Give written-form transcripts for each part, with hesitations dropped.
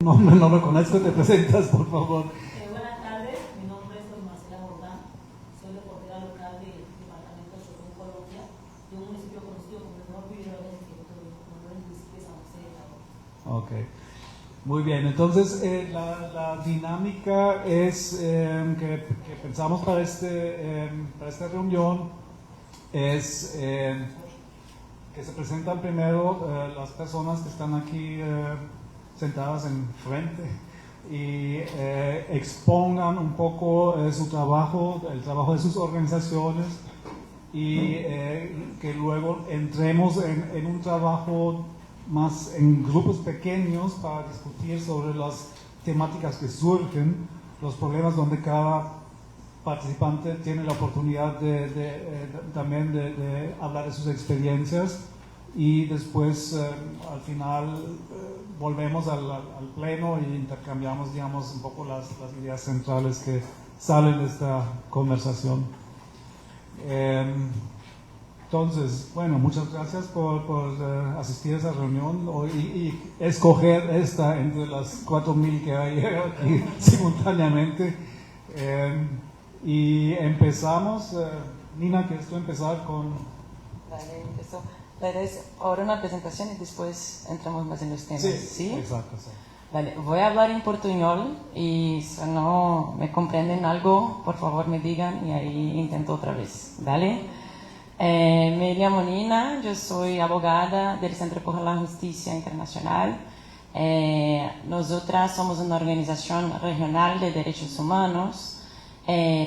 nombre no lo conozco, te presentas, por favor. Buenas tardes, mi nombre es Marcela Jordán, soy reportera local del departamento de Chocó, Colombia, de un municipio conocido como el Nuevo Vidrio del municipio de San José de Cabo. Ok, muy bien, entonces la dinámica es que pensamos para esta reunión es que se presentan primero las personas que están aquí sentadas enfrente y expongan un poco su trabajo, el trabajo de sus organizaciones y que luego entremos en un trabajo más en grupos pequeños para discutir sobre las temáticas que surgen, los problemas donde cada participante tiene la oportunidad también de hablar de sus experiencias y después al final volvemos al pleno e intercambiamos, digamos, un poco las ideas centrales que salen de esta conversación. Entonces, bueno, muchas gracias por asistir a esa reunión y escoger esta entre las 4.000 que hay aquí simultáneamente. Y empezamos, Nina, ¿quieres tú empezar con...? Vale, empezó. La idea es ahora una presentación y después entramos más en los temas. Sí, exacto. Sí. Vale, voy a hablar en portuñol y si no me comprenden algo, por favor me digan y ahí intento otra vez, ¿vale? Me llamo Nina, yo soy abogada del Centro por la Justicia Internacional. Nosotras somos una organización regional de derechos humanos.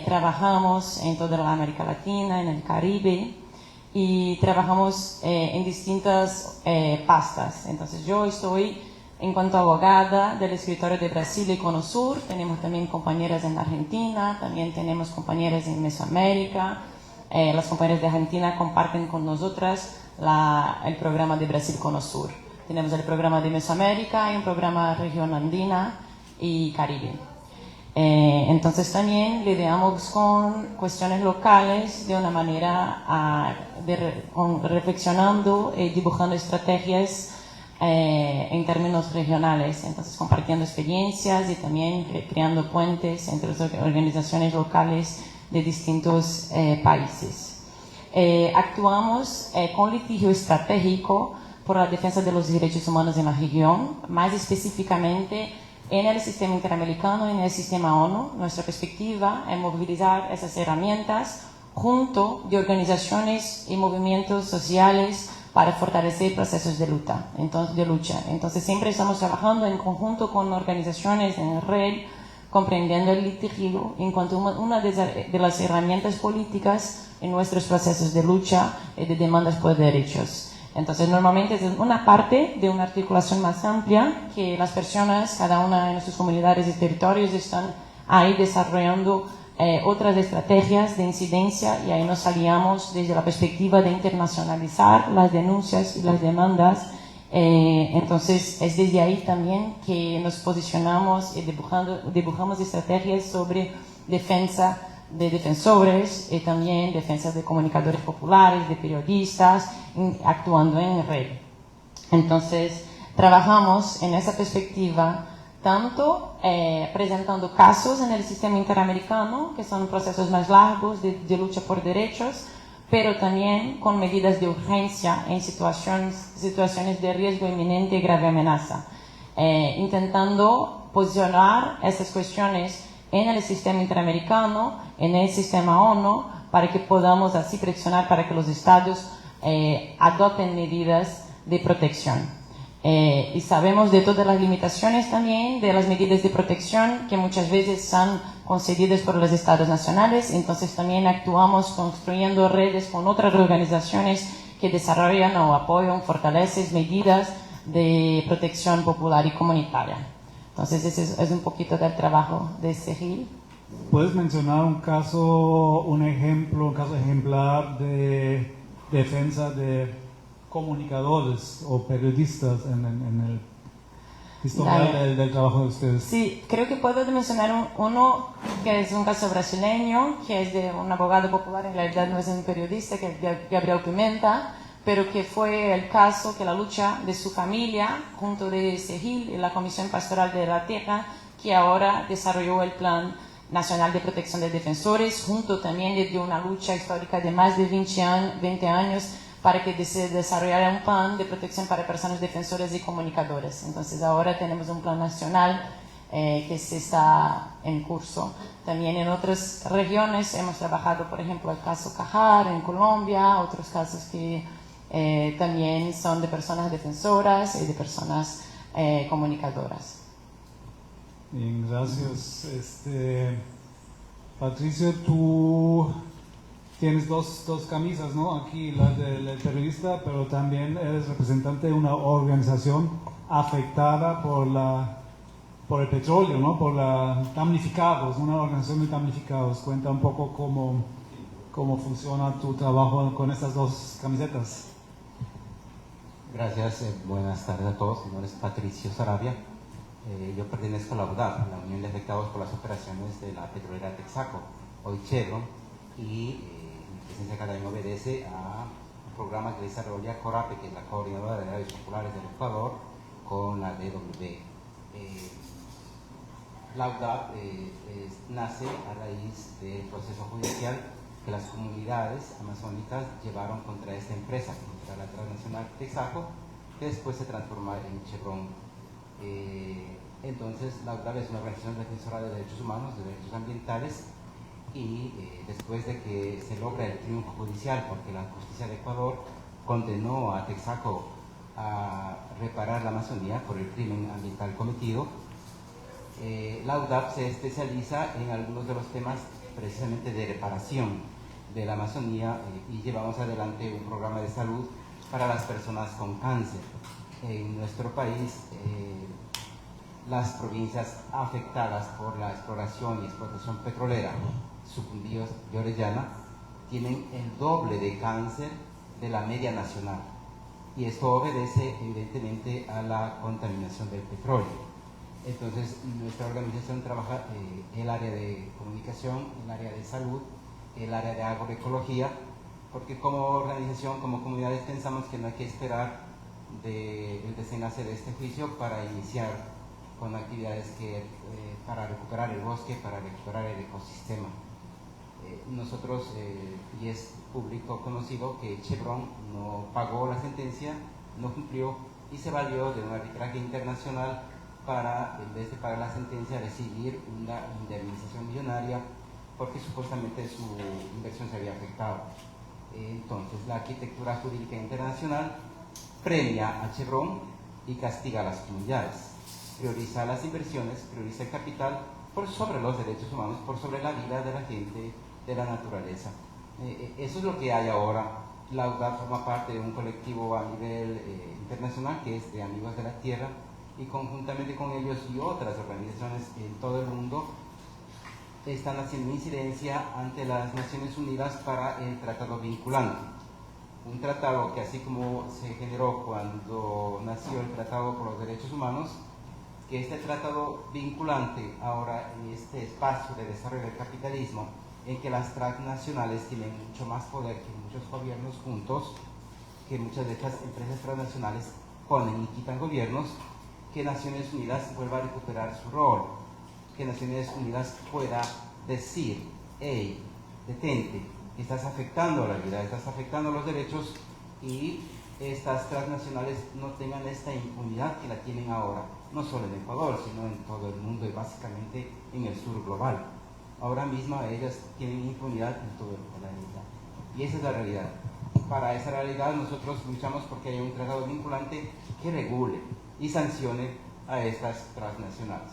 Trabajamos en toda la América Latina, en el Caribe y trabajamos en distintas pastas. Entonces yo estoy en cuanto abogada del escritorio de Brasil y Cono Sur. Tenemos también compañeras en Argentina, también tenemos compañeras en Mesoamérica. Las compañeras de Argentina comparten con nosotras el programa de Brasil Cono Sur. Tenemos el programa de Mesoamérica y un programa región andina y Caribe. Entonces también lidiamos con cuestiones locales de una manera reflexionando y dibujando estrategias en términos regionales, entonces compartiendo experiencias y también creando puentes entre las organizaciones locales de distintos países. Actuamos con litigio estratégico por la defensa de los derechos humanos en la región, más específicamente en el sistema interamericano y en el sistema ONU. Nuestra perspectiva es movilizar esas herramientas junto de organizaciones y movimientos sociales para fortalecer procesos de lucha. Entonces siempre estamos trabajando en conjunto con organizaciones en red, comprendiendo el litigio en cuanto a una de las herramientas políticas en nuestros procesos de lucha y de demandas por derechos. Entonces normalmente es una parte de una articulación más amplia que las personas, cada una de nuestras comunidades y territorios, están ahí desarrollando otras estrategias de incidencia y ahí nos aliamos desde la perspectiva de internacionalizar las denuncias y las demandas. Entonces es desde ahí también que nos posicionamos y dibujamos estrategias sobre defensa de defensores y también defensa de comunicadores populares, de periodistas, actuando en red. Entonces trabajamos en esa perspectiva tanto presentando casos en el sistema interamericano, que son procesos más largos de lucha por derechos, pero también con medidas de urgencia en situaciones de riesgo inminente y grave amenaza, intentando posicionar esas cuestiones en el sistema interamericano, en el sistema ONU, para que podamos así presionar para que los estados adopten medidas de protección. Y sabemos de todas las limitaciones también de las medidas de protección que muchas veces son concedidas por los estados nacionales, entonces también actuamos construyendo redes con otras organizaciones que desarrollan o apoyan, fortalecen medidas de protección popular y comunitaria. Entonces ese es un poquito del trabajo de CEGIL. ¿Puedes mencionar un caso ejemplar de defensa de comunicadores o periodistas en el historial del trabajo de ustedes? Sí, creo que puedo mencionar uno que es un caso brasileño, que es de un abogado popular, en realidad no es un periodista, que es Gabriel Pimenta, pero que fue el caso que la lucha de su familia junto de CEGIL y la Comisión Pastoral de la Tierra, que ahora desarrolló el Plan Nacional de Protección de Defensores, junto también de una lucha histórica de más de 20 años para que se desarrollara un plan de protección para personas defensoras y comunicadoras. Entonces ahora tenemos un plan nacional que se está en curso. También en otras regiones hemos trabajado, por ejemplo, el caso Cajar en Colombia, otros casos que también son de personas defensoras y de personas comunicadoras. Bien, gracias. Patricio, tú tienes dos camisas, ¿no? Aquí la del periodista, pero también eres representante de una organización afectada por el petróleo, ¿no? Por la damnificados, una organización de damnificados. Cuenta un poco cómo funciona tu trabajo con estas dos camisetas. Gracias, buenas tardes a todos. Mi nombre es Patricio Sarabia. Yo pertenezco a la UDAP, la Unión de Afectados por las Operaciones de la Petrolera Texaco, hoy Chevron, y mi presencia acá también obedece a un programa que desarrolla CORAPE, que es la Coordinadora de Radios Populares del Ecuador, con la DW. La UDAP nace a raíz del proceso judicial que las comunidades amazónicas llevaron contra esta empresa, contra la transnacional Texaco, que después se transformó en Chevron. Entonces, la UDAP es una organización defensora de derechos humanos, de derechos ambientales, y después de que se logra el triunfo judicial, porque la justicia de Ecuador condenó a Texaco a reparar la Amazonía por el crimen ambiental cometido, la UDAP se especializa en algunos de los temas precisamente de reparación de la Amazonía y llevamos adelante un programa de salud para las personas con cáncer. En nuestro país, las provincias afectadas por la exploración y explotación petrolera, Sucumbíos y Orellana, tienen el doble de cáncer de la media nacional. Y esto obedece evidentemente a la contaminación del petróleo. Entonces, nuestra organización trabaja el área de comunicación, el área de salud, el área de agroecología, porque como organización, como comunidades, pensamos que no hay que esperar el desenlace de este juicio para iniciar con actividades para recuperar el bosque, para recuperar el ecosistema. Nosotros, y es público conocido, que Chevron no pagó la sentencia, no cumplió y se valió de un arbitraje internacional para, en vez de pagar la sentencia, recibir una indemnización millonaria porque supuestamente su inversión se había afectado. Entonces, la arquitectura jurídica internacional premia a Chevron y castiga a las comunidades, prioriza las inversiones, prioriza el capital por sobre los derechos humanos, por sobre la vida de la gente, de la naturaleza. Eso es lo que hay ahora. La UDAP forma parte de un colectivo a nivel internacional que es de Amigos de la Tierra, y conjuntamente con ellos y otras organizaciones en todo el mundo están haciendo incidencia ante las Naciones Unidas para el tratado vinculante. Un tratado que, así como se generó cuando nació el Tratado por los Derechos Humanos, que este tratado vinculante ahora en este espacio de desarrollo del capitalismo, en que las transnacionales tienen mucho más poder que muchos gobiernos juntos, que muchas de estas empresas transnacionales ponen y quitan gobiernos, que Naciones Unidas vuelva a recuperar su rol, que Naciones Unidas pueda decir: hey, detente, estás afectando la vida, estás afectando los derechos, y estas transnacionales no tengan esta impunidad que la tienen ahora, no solo en Ecuador, sino en todo el mundo y básicamente en el sur global. Ahora mismo ellas tienen impunidad en todo el planeta, y esa es la realidad. Para esa realidad nosotros luchamos porque haya un tratado vinculante que regule y sancione a estas transnacionales.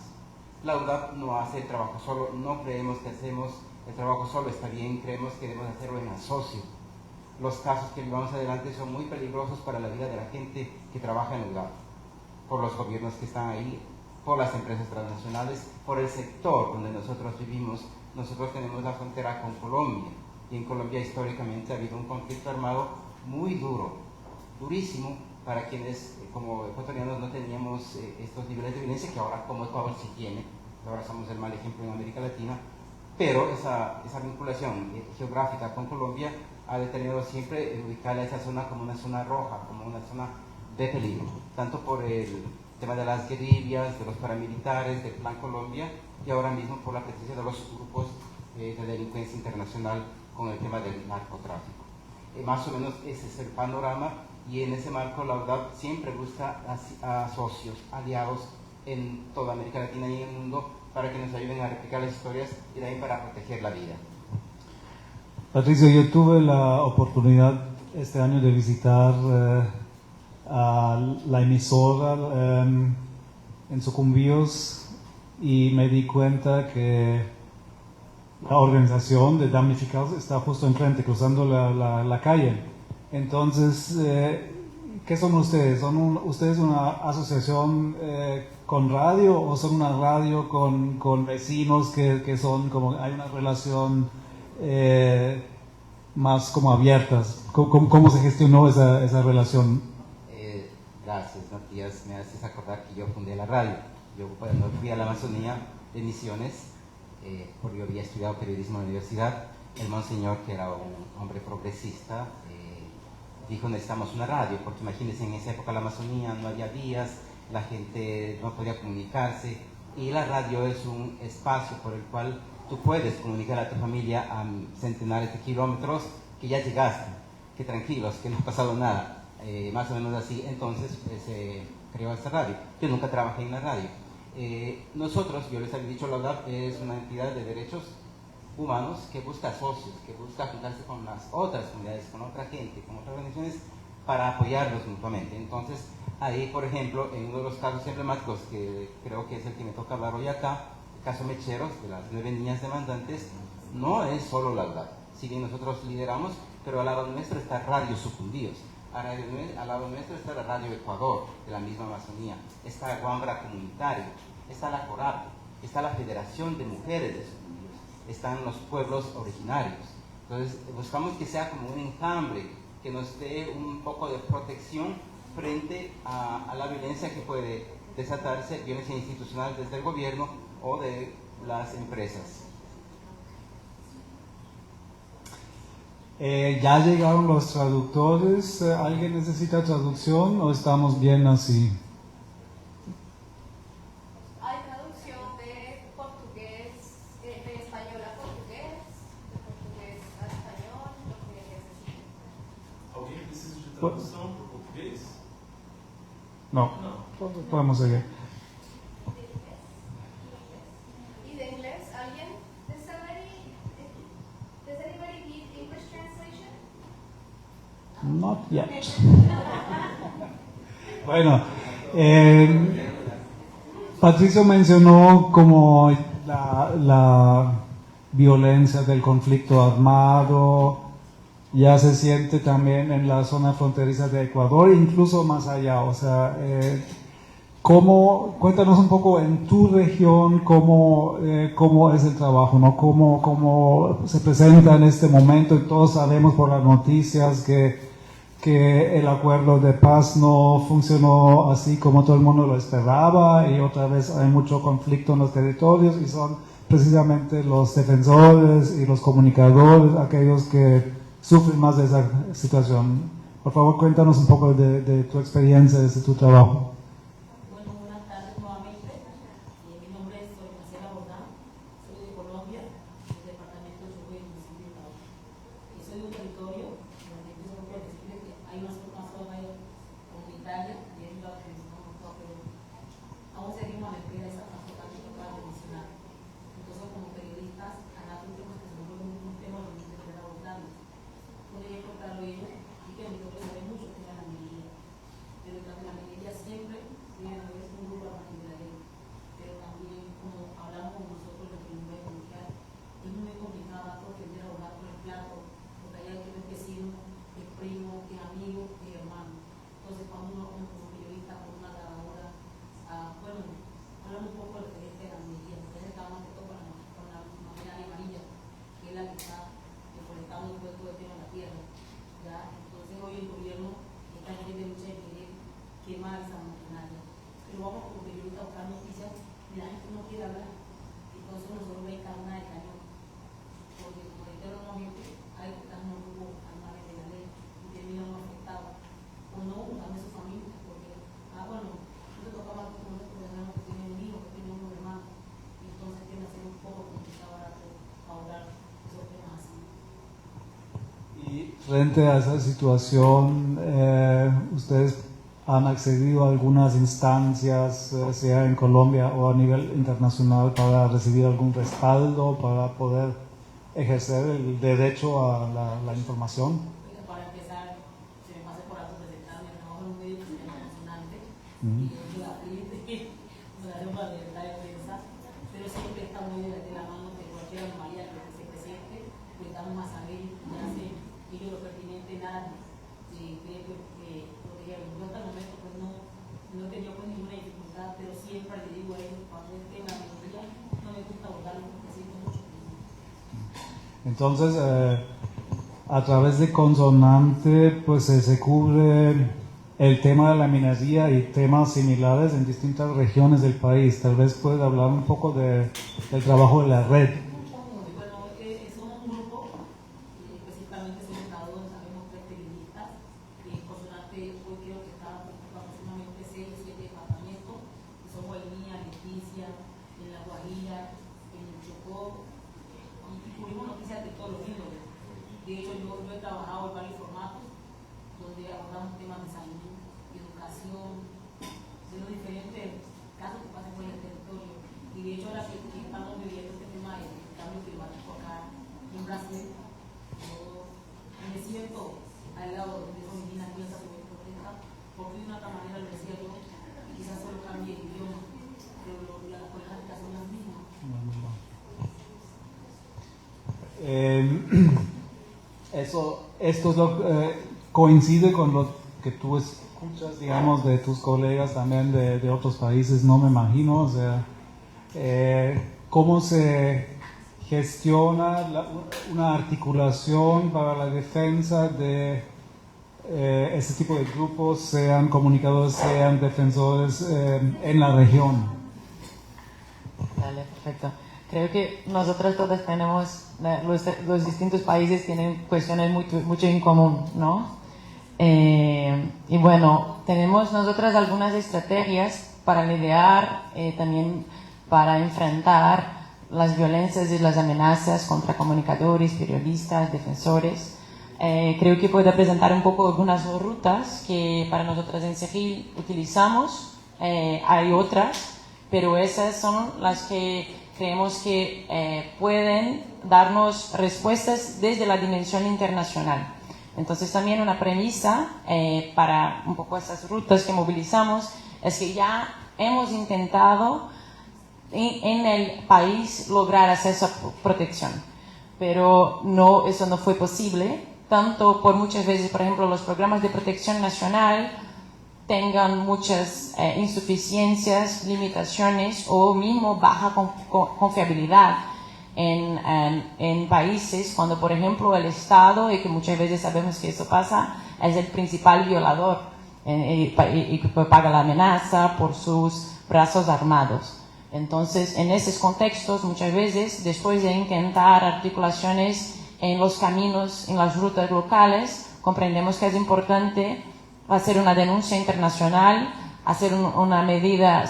La UDAP no hace el trabajo solo, no creemos que hacemos el trabajo solo, está bien, creemos que debemos hacerlo en asocio. Los casos que llevamos adelante son muy peligrosos para la vida de la gente que trabaja en la UDAP, por los gobiernos que están ahí, por las empresas transnacionales, por el sector donde nosotros vivimos. Nosotros tenemos la frontera con Colombia, y en Colombia históricamente ha habido un conflicto armado muy duro, durísimo, para quienes como ecuatorianos no teníamos estos niveles de violencia que ahora como Ecuador sí tiene. Ahora somos el mal ejemplo en América Latina, pero esa vinculación geográfica con Colombia ha determinado siempre ubicar a esa zona como una zona roja, como una zona de peligro, tanto por el tema de las guerrillas, de los paramilitares, del Plan Colombia, y ahora mismo por la presencia de los grupos de delincuencia internacional con el tema del narcotráfico. Más o menos ese es el panorama, y en ese marco la UDAP siempre busca a socios, aliados en toda América Latina y en el mundo para que nos ayuden a replicar las historias y también para proteger la vida. Patricio, yo tuve la oportunidad este año de visitar a la emisora en Sucumbíos, y me di cuenta que la organización de damnificados está justo enfrente, cruzando la calle. Entonces, ¿qué son ustedes? ¿Son ustedes una asociación con radio, o son una radio con vecinos que son como, hay una relación más como abiertas? ¿Cómo se gestionó esa relación? Gracias, Matías, me haces acordar que yo fundé la radio. Yo cuando fui a la Amazonía de Misiones, porque yo había estudiado periodismo en la universidad, el monseñor, que era un hombre progresista, dijo: necesitamos una radio, porque imagínense, en esa época en la Amazonía no había vías, la gente no podía comunicarse, y la radio es un espacio por el cual tú puedes comunicar a tu familia a centenares de kilómetros que ya llegaste, que tranquilos, que no ha pasado nada. Más o menos así, entonces se creó esta radio. Yo nunca trabajé en la radio. Nosotros, yo les había dicho, la UDAP es una entidad de derechos humanos que busca socios, que busca juntarse con las otras comunidades, con otra gente, con otras organizaciones, para apoyarlos mutuamente. Entonces, ahí, por ejemplo, en uno de los casos emblemáticos, que creo que es el que me toca hablar hoy acá, el caso Mecheros, de las 9 niñas demandantes, no es solo la UDAP. Si bien nosotros lideramos, pero al lado nuestro está Radio Sucumbíos. Al lado nuestro está la Radio Ecuador, de la misma Amazonía, está la Guambra Comunitario, está la CORAP, está la Federación de Mujeres de Sucumbíos, están los pueblos originarios. Entonces buscamos que sea como un enjambre, que nos dé un poco de protección frente a la violencia que puede desatarse, violencia institucional desde el gobierno o de las empresas. ¿Ya llegaron los traductores? ¿Alguien necesita traducción o estamos bien así? Hay traducción de portugués, de español a portugués, de portugués a español, lo que necesiten. ¿Alguien precisa de traducción por portugués? No, podemos seguir. ¿Y de inglés? ¿Alguien? Does anybody need English translation? Not yet. Bueno, Patricio mencionó como la violencia del conflicto armado, ya se siente también en la zona fronteriza de Ecuador, incluso más allá. O sea, cuéntanos un poco en tu región cómo es el trabajo, ¿no? Cómo se presenta en este momento, y todos sabemos por las noticias que el acuerdo de paz no funcionó así como todo el mundo lo esperaba, y otra vez hay mucho conflicto en los territorios, y son precisamente los defensores y los comunicadores aquellos que sufren más de esa situación. Por favor, cuéntanos un poco de tu experiencia, de tu trabajo. Bueno, buenas tardes nuevamente. Mi nombre es Marcela Bordán, soy de Colombia, del departamento de Chocó y del municipio de Cabo. Y soy de un territorio donde yo creo que decirle que hay una zona comunitaria, y es lo que nos pero aún seguimos a la espera de esa transformación que acaba de mencionar. Entonces, como periodistas, a nosotros tenemos que resolver un tema que nos debe abordando. No debe contarlo ellos, y que mi toque sabe mucho que era la minería. Pero la minería siempre frente a esa situación, ustedes han accedido a algunas instancias, sea en Colombia o a nivel internacional, para recibir algún respaldo, para poder ejercer el derecho a la información? Para empezar, se me pasa por alto presentarme, trabajo en un medio que se llama Consonante, y yo soy actriz de Fundación para la Libertad de Prensa, pero siempre está muy de la mano de cualquier anomalía que se presente, pues damos más a ver, ya sé, y yo lo pertinente, nada, creo que lo que ya yo hasta el momento pues no he tenido pues ninguna dificultad, pero siempre le digo a ellos, cuando es tema de minoría, no me gusta votarlo porque siento mucho. Entonces, a través de Consonante, pues se cubre el tema de la minería y temas similares en distintas regiones del país. Tal vez puedes hablar un poco del trabajo de la red. Bueno, somos un grupo, específicamente senadores, sabemos 3 periodistas, Consonante hoy creo que está aproximadamente 6 o 7 departamentos, que son Guainía, Leticia, en La Guajira, en Chocó, y cubrimos noticias de todos los índole. De hecho, yo he trabajado en varios formatos, donde abordamos temas de salud, educación, de los diferentes casos que pasan por el territorio. Y de hecho, ahora que estamos viviendo este tema del cambio climático acá en Brasil, yo me siento al lado de mis indígenas aquí en esa protesta, porque de una otra manera lo decía yo, quizás solo cambie el idioma, pero las problemáticas son las mismas. Esto es coincide con lo que tú escuchas, digamos, de tus colegas también de otros países, no me imagino. O sea, ¿cómo se gestiona una articulación para la defensa de este tipo de grupos, sean comunicadores, sean defensores en la región? Vale, perfecto. Creo que nosotros todos tenemos, los distintos países tienen cuestiones mucho en común, ¿no? Y bueno, tenemos nosotras algunas estrategias para lidiar, también para enfrentar las violencias y las amenazas contra comunicadores, periodistas, defensores. Creo que puedo presentar un poco algunas rutas que para nosotras en CEGIL utilizamos. Hay otras, pero esas son las que creemos que pueden darnos respuestas desde la dimensión internacional. Entonces también una premisa para un poco esas rutas que movilizamos es que ya hemos intentado en el país lograr acceso a protección, pero eso no fue posible, tanto por muchas veces, por ejemplo, los programas de protección nacional tengan muchas insuficiencias, limitaciones o mismo baja confiabilidad en países cuando, por ejemplo, el Estado, y que muchas veces sabemos que eso pasa, es el principal violador y que paga la amenaza por sus brazos armados. Entonces, en esos contextos, muchas veces, después de intentar articulaciones en los caminos, en las rutas locales, comprendemos que es importante hacer una denuncia internacional,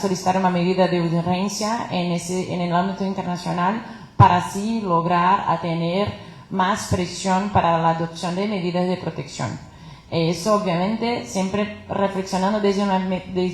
solicitar una medida de urgencia en el ámbito internacional para así lograr tener más presión para la adopción de medidas de protección. Eso obviamente siempre reflexionando desde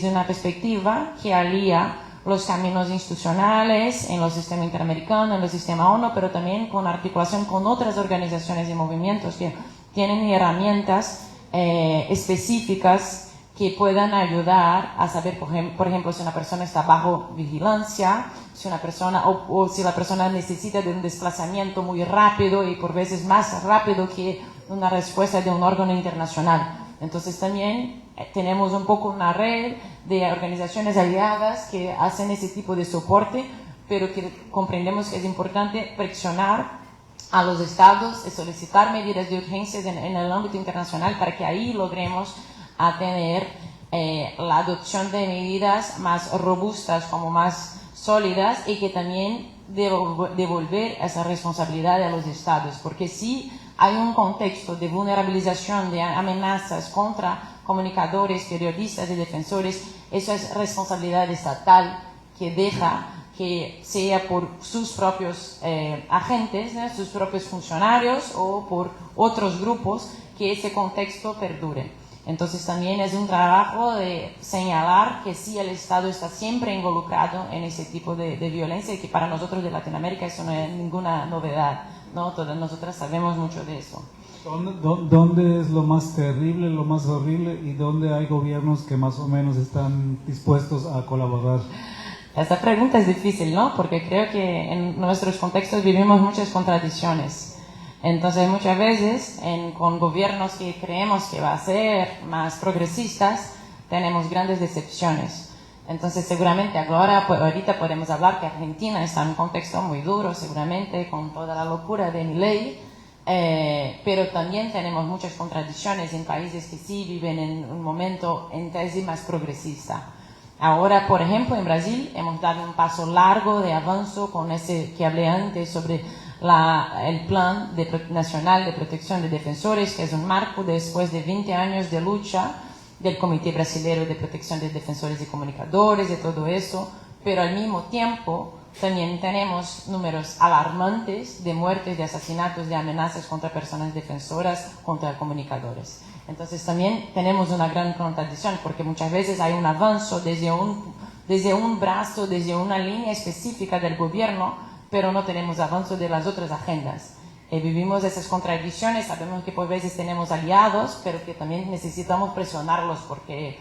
una perspectiva que alía los caminos institucionales en los sistemas interamericanos, en los sistemas ONU, pero también con articulación con otras organizaciones y movimientos que tienen herramientas específicas que puedan ayudar a saber, por ejemplo, si una persona está bajo vigilancia, si una persona o si la persona necesita de un desplazamiento muy rápido y por veces más rápido que una respuesta de un órgano internacional. Entonces también tenemos un poco una red de organizaciones aliadas que hacen ese tipo de soporte, pero que comprendemos que es importante presionar a los estados y solicitar medidas de urgencia en el ámbito internacional para que ahí logremos tener la adopción de medidas más robustas, como más sólidas, y que también devolver esa responsabilidad a los estados, porque si hay un contexto de vulnerabilización, de amenazas contra comunicadores, periodistas y defensores, eso es responsabilidad estatal que deja que sea por sus propios agentes, ¿no? Sus propios funcionarios o por otros grupos, que ese contexto perdure. Entonces también es un trabajo de señalar que sí, el Estado está siempre involucrado en ese tipo de violencia y que para nosotros de Latinoamérica eso no es ninguna novedad, ¿no? Todas nosotras sabemos mucho de eso. ¿Dónde es lo más terrible, lo más horrible y dónde hay gobiernos que más o menos están dispuestos a colaborar? Esta pregunta es difícil, ¿no? Porque creo que en nuestros contextos vivimos muchas contradicciones. Entonces muchas veces con gobiernos que creemos que va a ser más progresistas tenemos grandes decepciones. Entonces seguramente ahorita podemos hablar que Argentina está en un contexto muy duro, seguramente con toda la locura de Milei, pero también tenemos muchas contradicciones en países que sí viven en un momento en tesis más progresista. Ahora, por ejemplo, en Brasil hemos dado un paso largo de avance con ese que hablé antes sobre el Plan Nacional de Protección de Defensores, que es un marco después de 20 años de lucha del Comité Brasileño de Protección de Defensores y Comunicadores, de todo eso, pero al mismo tiempo también tenemos números alarmantes de muertes, de asesinatos, de amenazas contra personas defensoras, contra comunicadores. Entonces también tenemos una gran contradicción, porque muchas veces hay un avance desde un brazo, desde una línea específica del gobierno, pero no tenemos avance de las otras agendas. Vivimos esas contradicciones, sabemos que por veces tenemos aliados, pero que también necesitamos presionarlos porque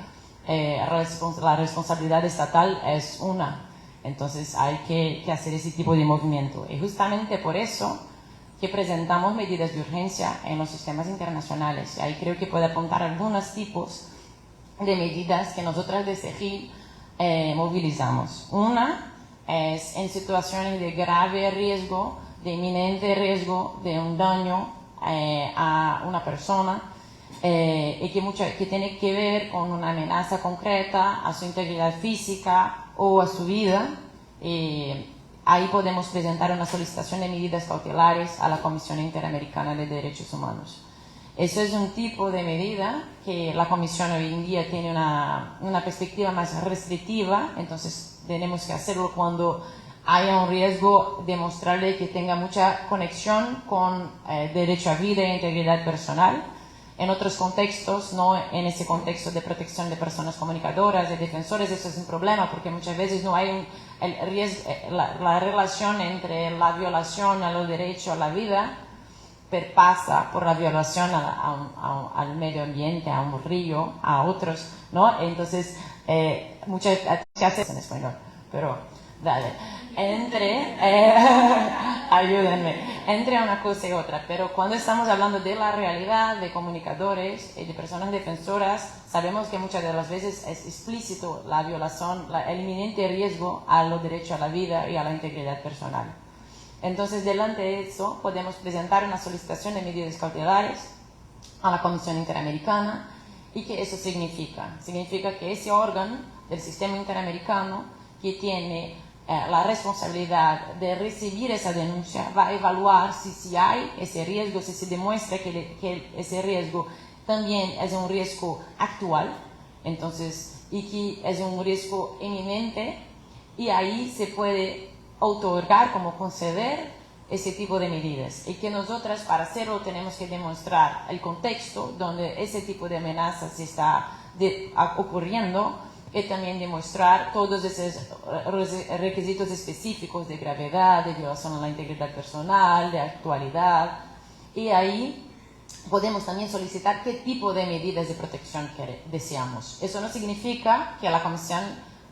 la responsabilidad estatal es una. Entonces hay que hacer ese tipo de movimiento. Y justamente por eso que presentamos medidas de urgencia en los sistemas internacionales. Y ahí creo que puede apuntar algunos tipos de medidas que nosotras de CEGIL movilizamos. Una es en situaciones de grave riesgo, de inminente riesgo de un daño a una persona y que tiene que ver con una amenaza concreta a su integridad física o a su vida. Ahí podemos presentar una solicitación de medidas cautelares a la Comisión Interamericana de Derechos Humanos. Eso es un tipo de medida que la Comisión hoy en día tiene una perspectiva más restrictiva, entonces tenemos que hacerlo cuando haya un riesgo, demostrarle que tenga mucha conexión con derecho a vida e integridad personal. En otros contextos, no en ese contexto de protección de personas comunicadoras, de defensores, eso es un problema porque muchas veces no hay la relación entre la violación a los derechos a la vida pasa por la violación al medio ambiente, a un río, a otros, ¿no? Entonces, muchas veces en español, pero dale, ayúdenme, entre una cosa y otra, pero cuando estamos hablando de la realidad de comunicadores y de personas defensoras, sabemos que muchas de las veces es explícito la violación, el inminente riesgo a los derechos a la vida y a la integridad personal. Entonces, delante de eso, podemos presentar una solicitación de medidas cautelares a la Comisión Interamericana. ¿Y qué eso significa? Significa que ese órgano del sistema interamericano que tiene la responsabilidad de recibir esa denuncia va a evaluar si hay ese riesgo, si se demuestra que ese riesgo también es un riesgo actual, entonces, y que es un riesgo inminente, y ahí se puede otorgar, como conceder ese tipo de medidas. Y que nosotras para hacerlo tenemos que demostrar el contexto donde ese tipo de amenazas está ocurriendo y también demostrar todos esos requisitos específicos de gravedad, de violación a la integridad personal, de actualidad. Y ahí podemos también solicitar qué tipo de medidas de protección deseamos. Eso no significa que la Comisión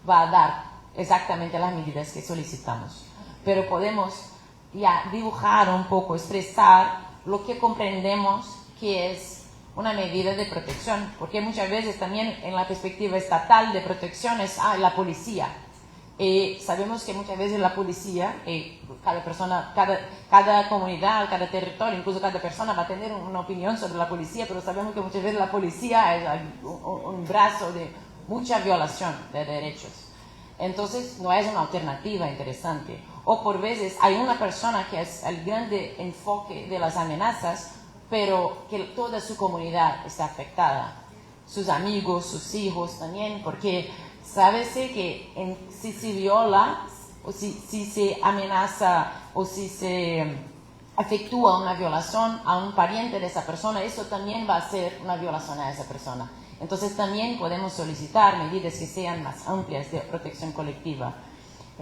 va a dar exactamente las medidas que solicitamos, pero podemos ya dibujar un poco, expresar lo que comprendemos que es una medida de protección, porque muchas veces también en la perspectiva estatal de protección es la policía. Sabemos que muchas veces la policía, cada persona, cada comunidad, cada territorio, incluso cada persona va a tener una opinión sobre la policía, pero sabemos que muchas veces la policía es un brazo de mucha violación de derechos. Entonces no es una alternativa interesante. O por veces hay una persona que es el grande enfoque de las amenazas, pero que toda su comunidad está afectada. Sus amigos, sus hijos también, porque sábese que si se viola, o si se amenaza o si se efectúa una violación a un pariente de esa persona, eso también va a ser una violación a esa persona. Entonces también podemos solicitar medidas que sean más amplias de protección colectiva.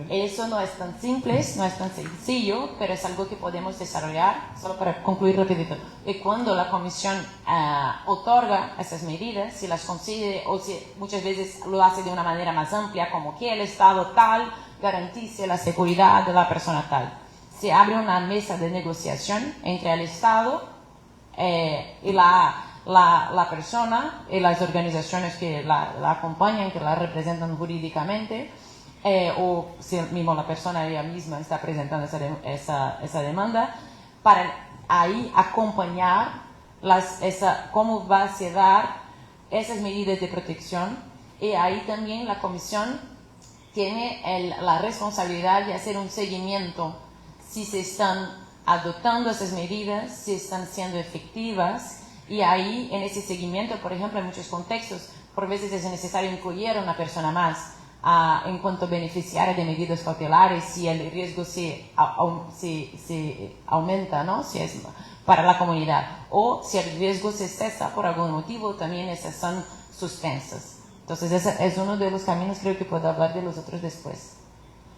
Eso no es tan simple, no es tan sencillo, pero es algo que podemos desarrollar, solo para concluir rapidito. Y cuando la comisión otorga esas medidas, si las consigue o si muchas veces lo hace de una manera más amplia, como que el Estado tal garantice la seguridad de la persona tal. Se abre una mesa de negociación entre el Estado y la persona y las organizaciones que la acompañan, que la representan jurídicamente, o si mismo la persona ella misma está presentando esa demanda, para ahí acompañar cómo va a se dar esas medidas de protección. Y ahí también la comisión tiene la responsabilidad de hacer un seguimiento si se están adoptando esas medidas, si están siendo efectivas, y ahí en ese seguimiento, por ejemplo, en muchos contextos, por veces es necesario incluir a una persona más en cuanto beneficiaria de medidas cautelares si el riesgo se aumenta, ¿no? Si es para la comunidad, o si el riesgo se cesa por algún motivo, también esas son suspensas. Entonces ese es uno de los caminos, creo que puedo hablar de los otros después.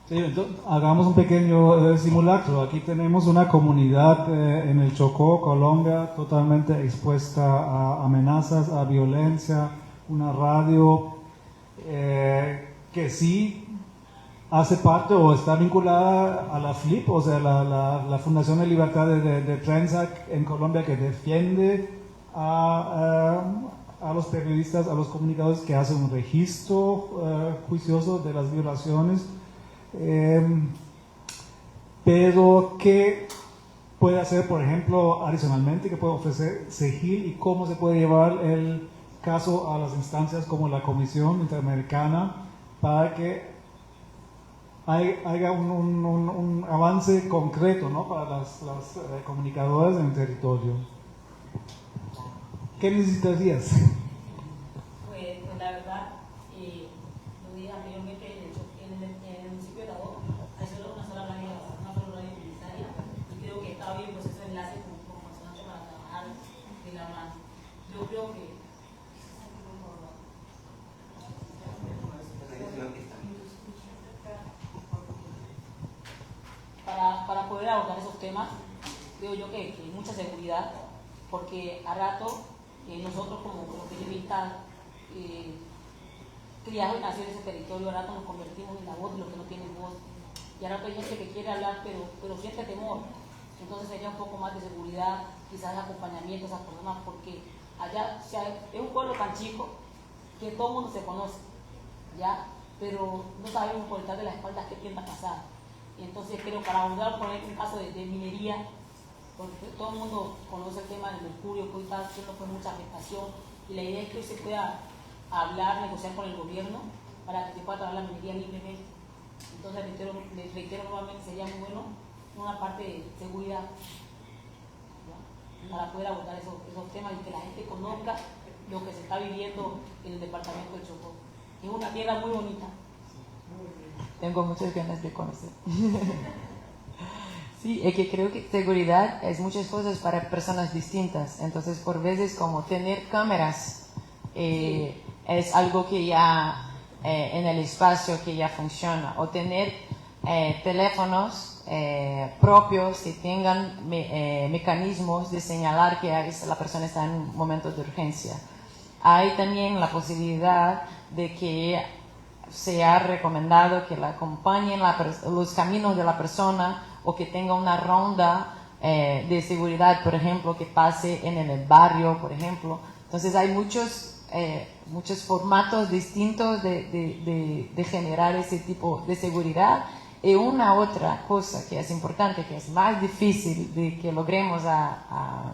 Sí, entonces, hagamos un pequeño simulacro. Aquí tenemos una comunidad en el Chocó, Colombia, totalmente expuesta a amenazas, a violencia, una radio que sí hace parte o está vinculada a la FLIP, o sea, la Fundación de Libertad de Prensa en Colombia, que defiende a los periodistas, a los comunicadores, que hacen un registro juicioso de las violaciones. Pero ¿qué puede hacer, por ejemplo, adicionalmente? ¿Qué puede ofrecer CEGIL y cómo se puede llevar el caso a las instancias como la Comisión Interamericana para que haya un avance concreto, ¿no? Para las comunicadoras en el territorio? ¿Qué necesitarías? Pues la verdad, lo dije anteriormente, en el municipio de Tabó hay solo una sola radio publicitaria, y creo que está bien pues ese enlace con Mazonate para trabajar de la mano. Yo creo que para poder abordar esos temas, creo yo que mucha seguridad, porque a rato nosotros como periodistas criados y nacidos en ese territorio, a rato nos convertimos en la voz de los que no tienen voz, y a rato hay gente que quiere hablar pero siente temor. Entonces sería un poco más de seguridad, quizás acompañamiento a esas personas, porque allá es un pueblo tan chico que todo el mundo se conoce, ¿ya? Pero no sabemos por detrás de las espaldas qué tiende a pasar. Y entonces creo, para abordar por ejemplo un caso de minería, porque todo el mundo conoce el tema del mercurio, que hoy está haciendo pues mucha afectación, y la idea es que hoy se pueda hablar, negociar con el gobierno para que se pueda trabajar la minería libremente. Entonces les reitero nuevamente, sería muy bueno una parte de seguridad, ¿ya? Para poder abordar esos temas y que la gente conozca lo que se está viviendo en el departamento de Chocó. Es una tierra muy bonita. Tengo muchas ganas de conocer. Sí, es que creo que seguridad es muchas cosas para personas distintas. Entonces, por veces, como tener cámaras es algo que ya en el espacio que ya funciona, o tener teléfonos propios que tengan mecanismos de señalar que la persona está en un momento de urgencia. Hay también la posibilidad de que se ha recomendado que la acompañen los caminos de la persona, o que tenga una ronda de seguridad, por ejemplo, que pase en el barrio, por ejemplo. Entonces hay muchos formatos distintos de generar ese tipo de seguridad. Y una otra cosa que es importante, que es más difícil de que logremos a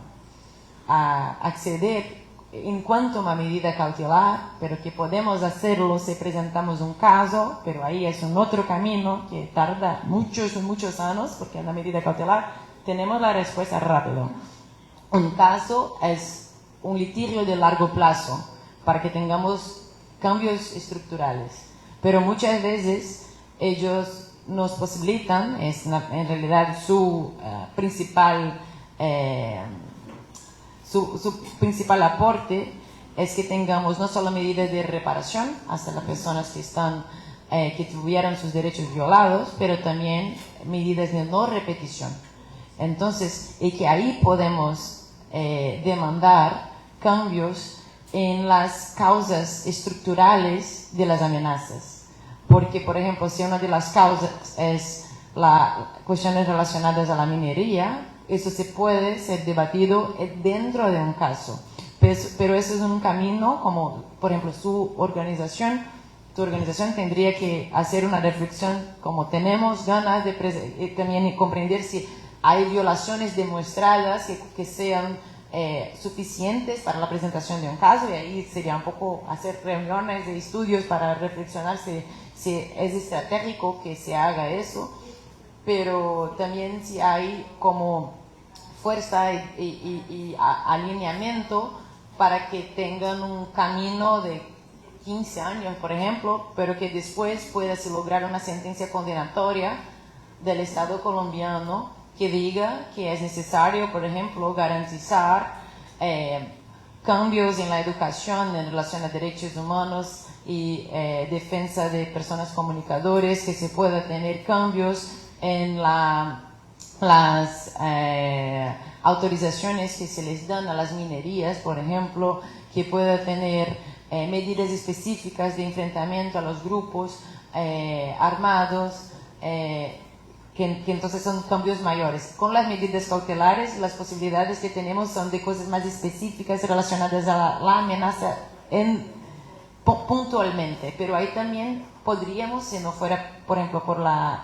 acceder en cuanto a una medida cautelar, pero que podemos hacerlo si presentamos un caso, pero ahí es un otro camino que tarda muchos años, porque en la medida cautelar tenemos la respuesta rápido. Un caso es un litigio de largo plazo, para que tengamos cambios estructurales, pero muchas veces ellos nos posibilitan, es en realidad su principal aporte, es que tengamos no solo medidas de reparación hacia las personas que tuvieron sus derechos violados, pero también medidas de no repetición. Entonces, y que ahí podemos demandar cambios en las causas estructurales de las amenazas. Porque, por ejemplo, si una de las causas es las cuestiones relacionadas a la minería, eso se puede ser debatido dentro de un caso. Pero eso es un camino, como por ejemplo tu organización tendría que hacer una reflexión como tenemos ganas de también comprender si hay violaciones demostradas que sean suficientes para la presentación de un caso, y ahí sería un poco hacer reuniones de estudios para reflexionar si es estratégico que se haga eso, pero también si hay como fuerza y alineamiento para que tengan un camino de 15 años, por ejemplo, pero que después pueda se lograr una sentencia condenatoria del Estado colombiano que diga que es necesario, por ejemplo, garantizar cambios en la educación en relación a derechos humanos y defensa de personas comunicadores, que se pueda tener cambios en las autorizaciones que se les dan a las minerías, por ejemplo, que pueda tener medidas específicas de enfrentamiento a los grupos armados, que entonces son cambios mayores. Con las medidas cautelares, las posibilidades que tenemos son de cosas más específicas relacionadas a la amenaza puntualmente, pero ahí también podríamos, si no fuera, por ejemplo,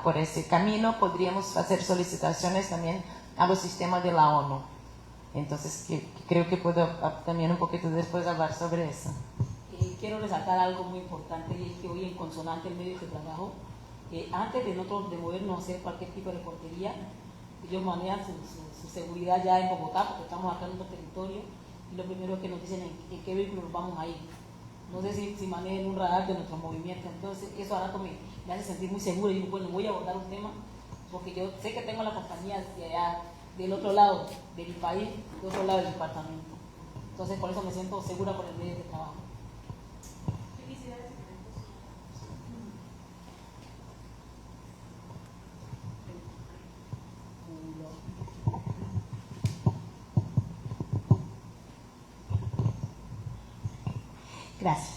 por ese camino, podríamos hacer solicitaciones también a los sistemas de la ONU. Entonces, creo que puedo también un poquito después hablar sobre eso. Quiero resaltar algo muy importante, y es que hoy en Consonante, el medio de trabajo, antes de nosotros de movernos a hacer cualquier tipo de reportería, ellos manejan su seguridad ya en Bogotá, porque estamos acá en nuestro territorio, y lo primero que nos dicen es en qué vehículo vamos a ir. No sé si manejan un radar de nuestro movimiento. Entonces eso ahora me hace sentir muy seguro, y digo, bueno, voy a abordar un tema, porque yo sé que tengo la compañía de allá, del otro lado de mi país, del otro lado del departamento. Entonces por eso me siento segura por el medio de trabajo. Gracias.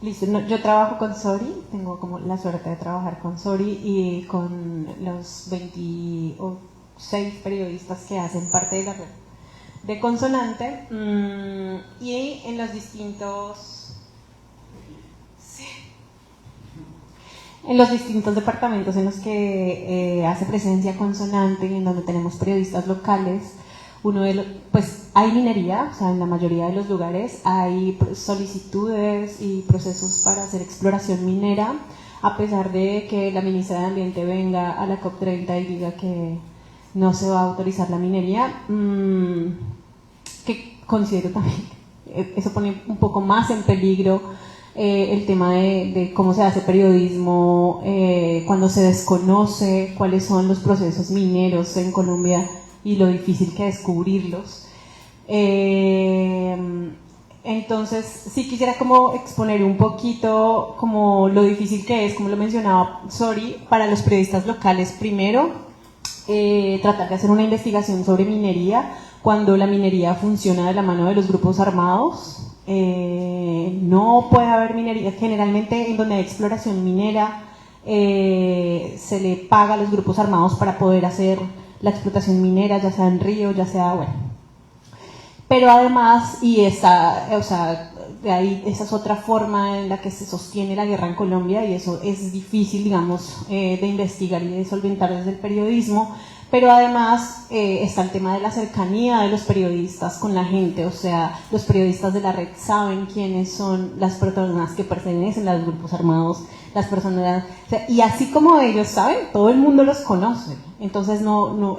Listo, yo trabajo con Sori, tengo como la suerte de trabajar con Sori y con los 26 periodistas que hacen parte de la red de Consonante, y en los distintos departamentos en los que hace presencia Consonante y en donde tenemos periodistas locales. Pues hay minería, o sea, en la mayoría de los lugares hay solicitudes y procesos para hacer exploración minera, a pesar de que la ministra de Ambiente venga a la COP30 y diga que no se va a autorizar la minería, que considero también, eso pone un poco más en peligro el tema de cómo se hace periodismo cuando se desconoce cuáles son los procesos mineros en Colombia y lo difícil que es descubrirlos. Entonces sí quisiera como exponer un poquito como lo difícil que es, como lo mencionaba Sori, para los periodistas locales primero tratar de hacer una investigación sobre minería cuando la minería funciona de la mano de los grupos armados. No puede haber minería, generalmente en donde hay exploración minera se le paga a los grupos armados para poder hacer la explotación minera, ya sea en río, ya sea, bueno. Pero además, esa es otra forma en la que se sostiene la guerra en Colombia, y eso es difícil, digamos, de investigar y de solventar desde el periodismo. Pero además está el tema de la cercanía de los periodistas con la gente, o sea, los periodistas de la red saben quiénes son las personas que pertenecen a los grupos armados, las personas, o sea, y así como ellos saben, todo el mundo los conoce. Entonces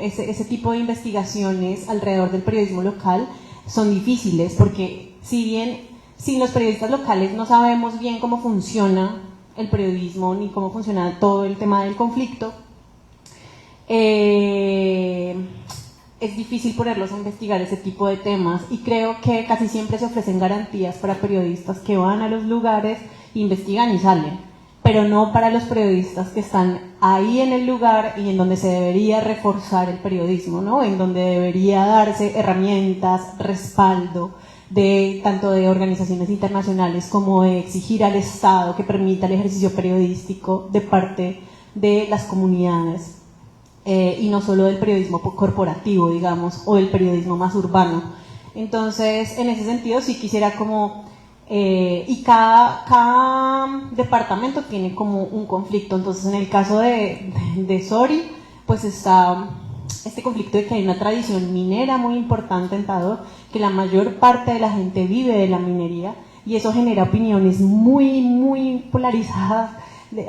ese tipo de investigaciones alrededor del periodismo local son difíciles, porque si bien sin los periodistas locales no sabemos bien cómo funciona el periodismo ni cómo funciona todo el tema del conflicto, es difícil ponerlos a investigar ese tipo de temas, y creo que casi siempre se ofrecen garantías para periodistas que van a los lugares, investigan y salen, pero no para los periodistas que están ahí en el lugar y en donde se debería reforzar el periodismo, ¿no? En donde debería darse herramientas, respaldo, tanto de organizaciones internacionales como de exigir al Estado que permita el ejercicio periodístico de parte de las comunidades, y no solo del periodismo corporativo, digamos, o del periodismo más urbano. Entonces, en ese sentido sí quisiera como, y cada departamento tiene como un conflicto. Entonces, en el caso de Sori, pues está este conflicto de que hay una tradición minera muy importante en Tadó, que la mayor parte de la gente vive de la minería, y eso genera opiniones muy polarizadas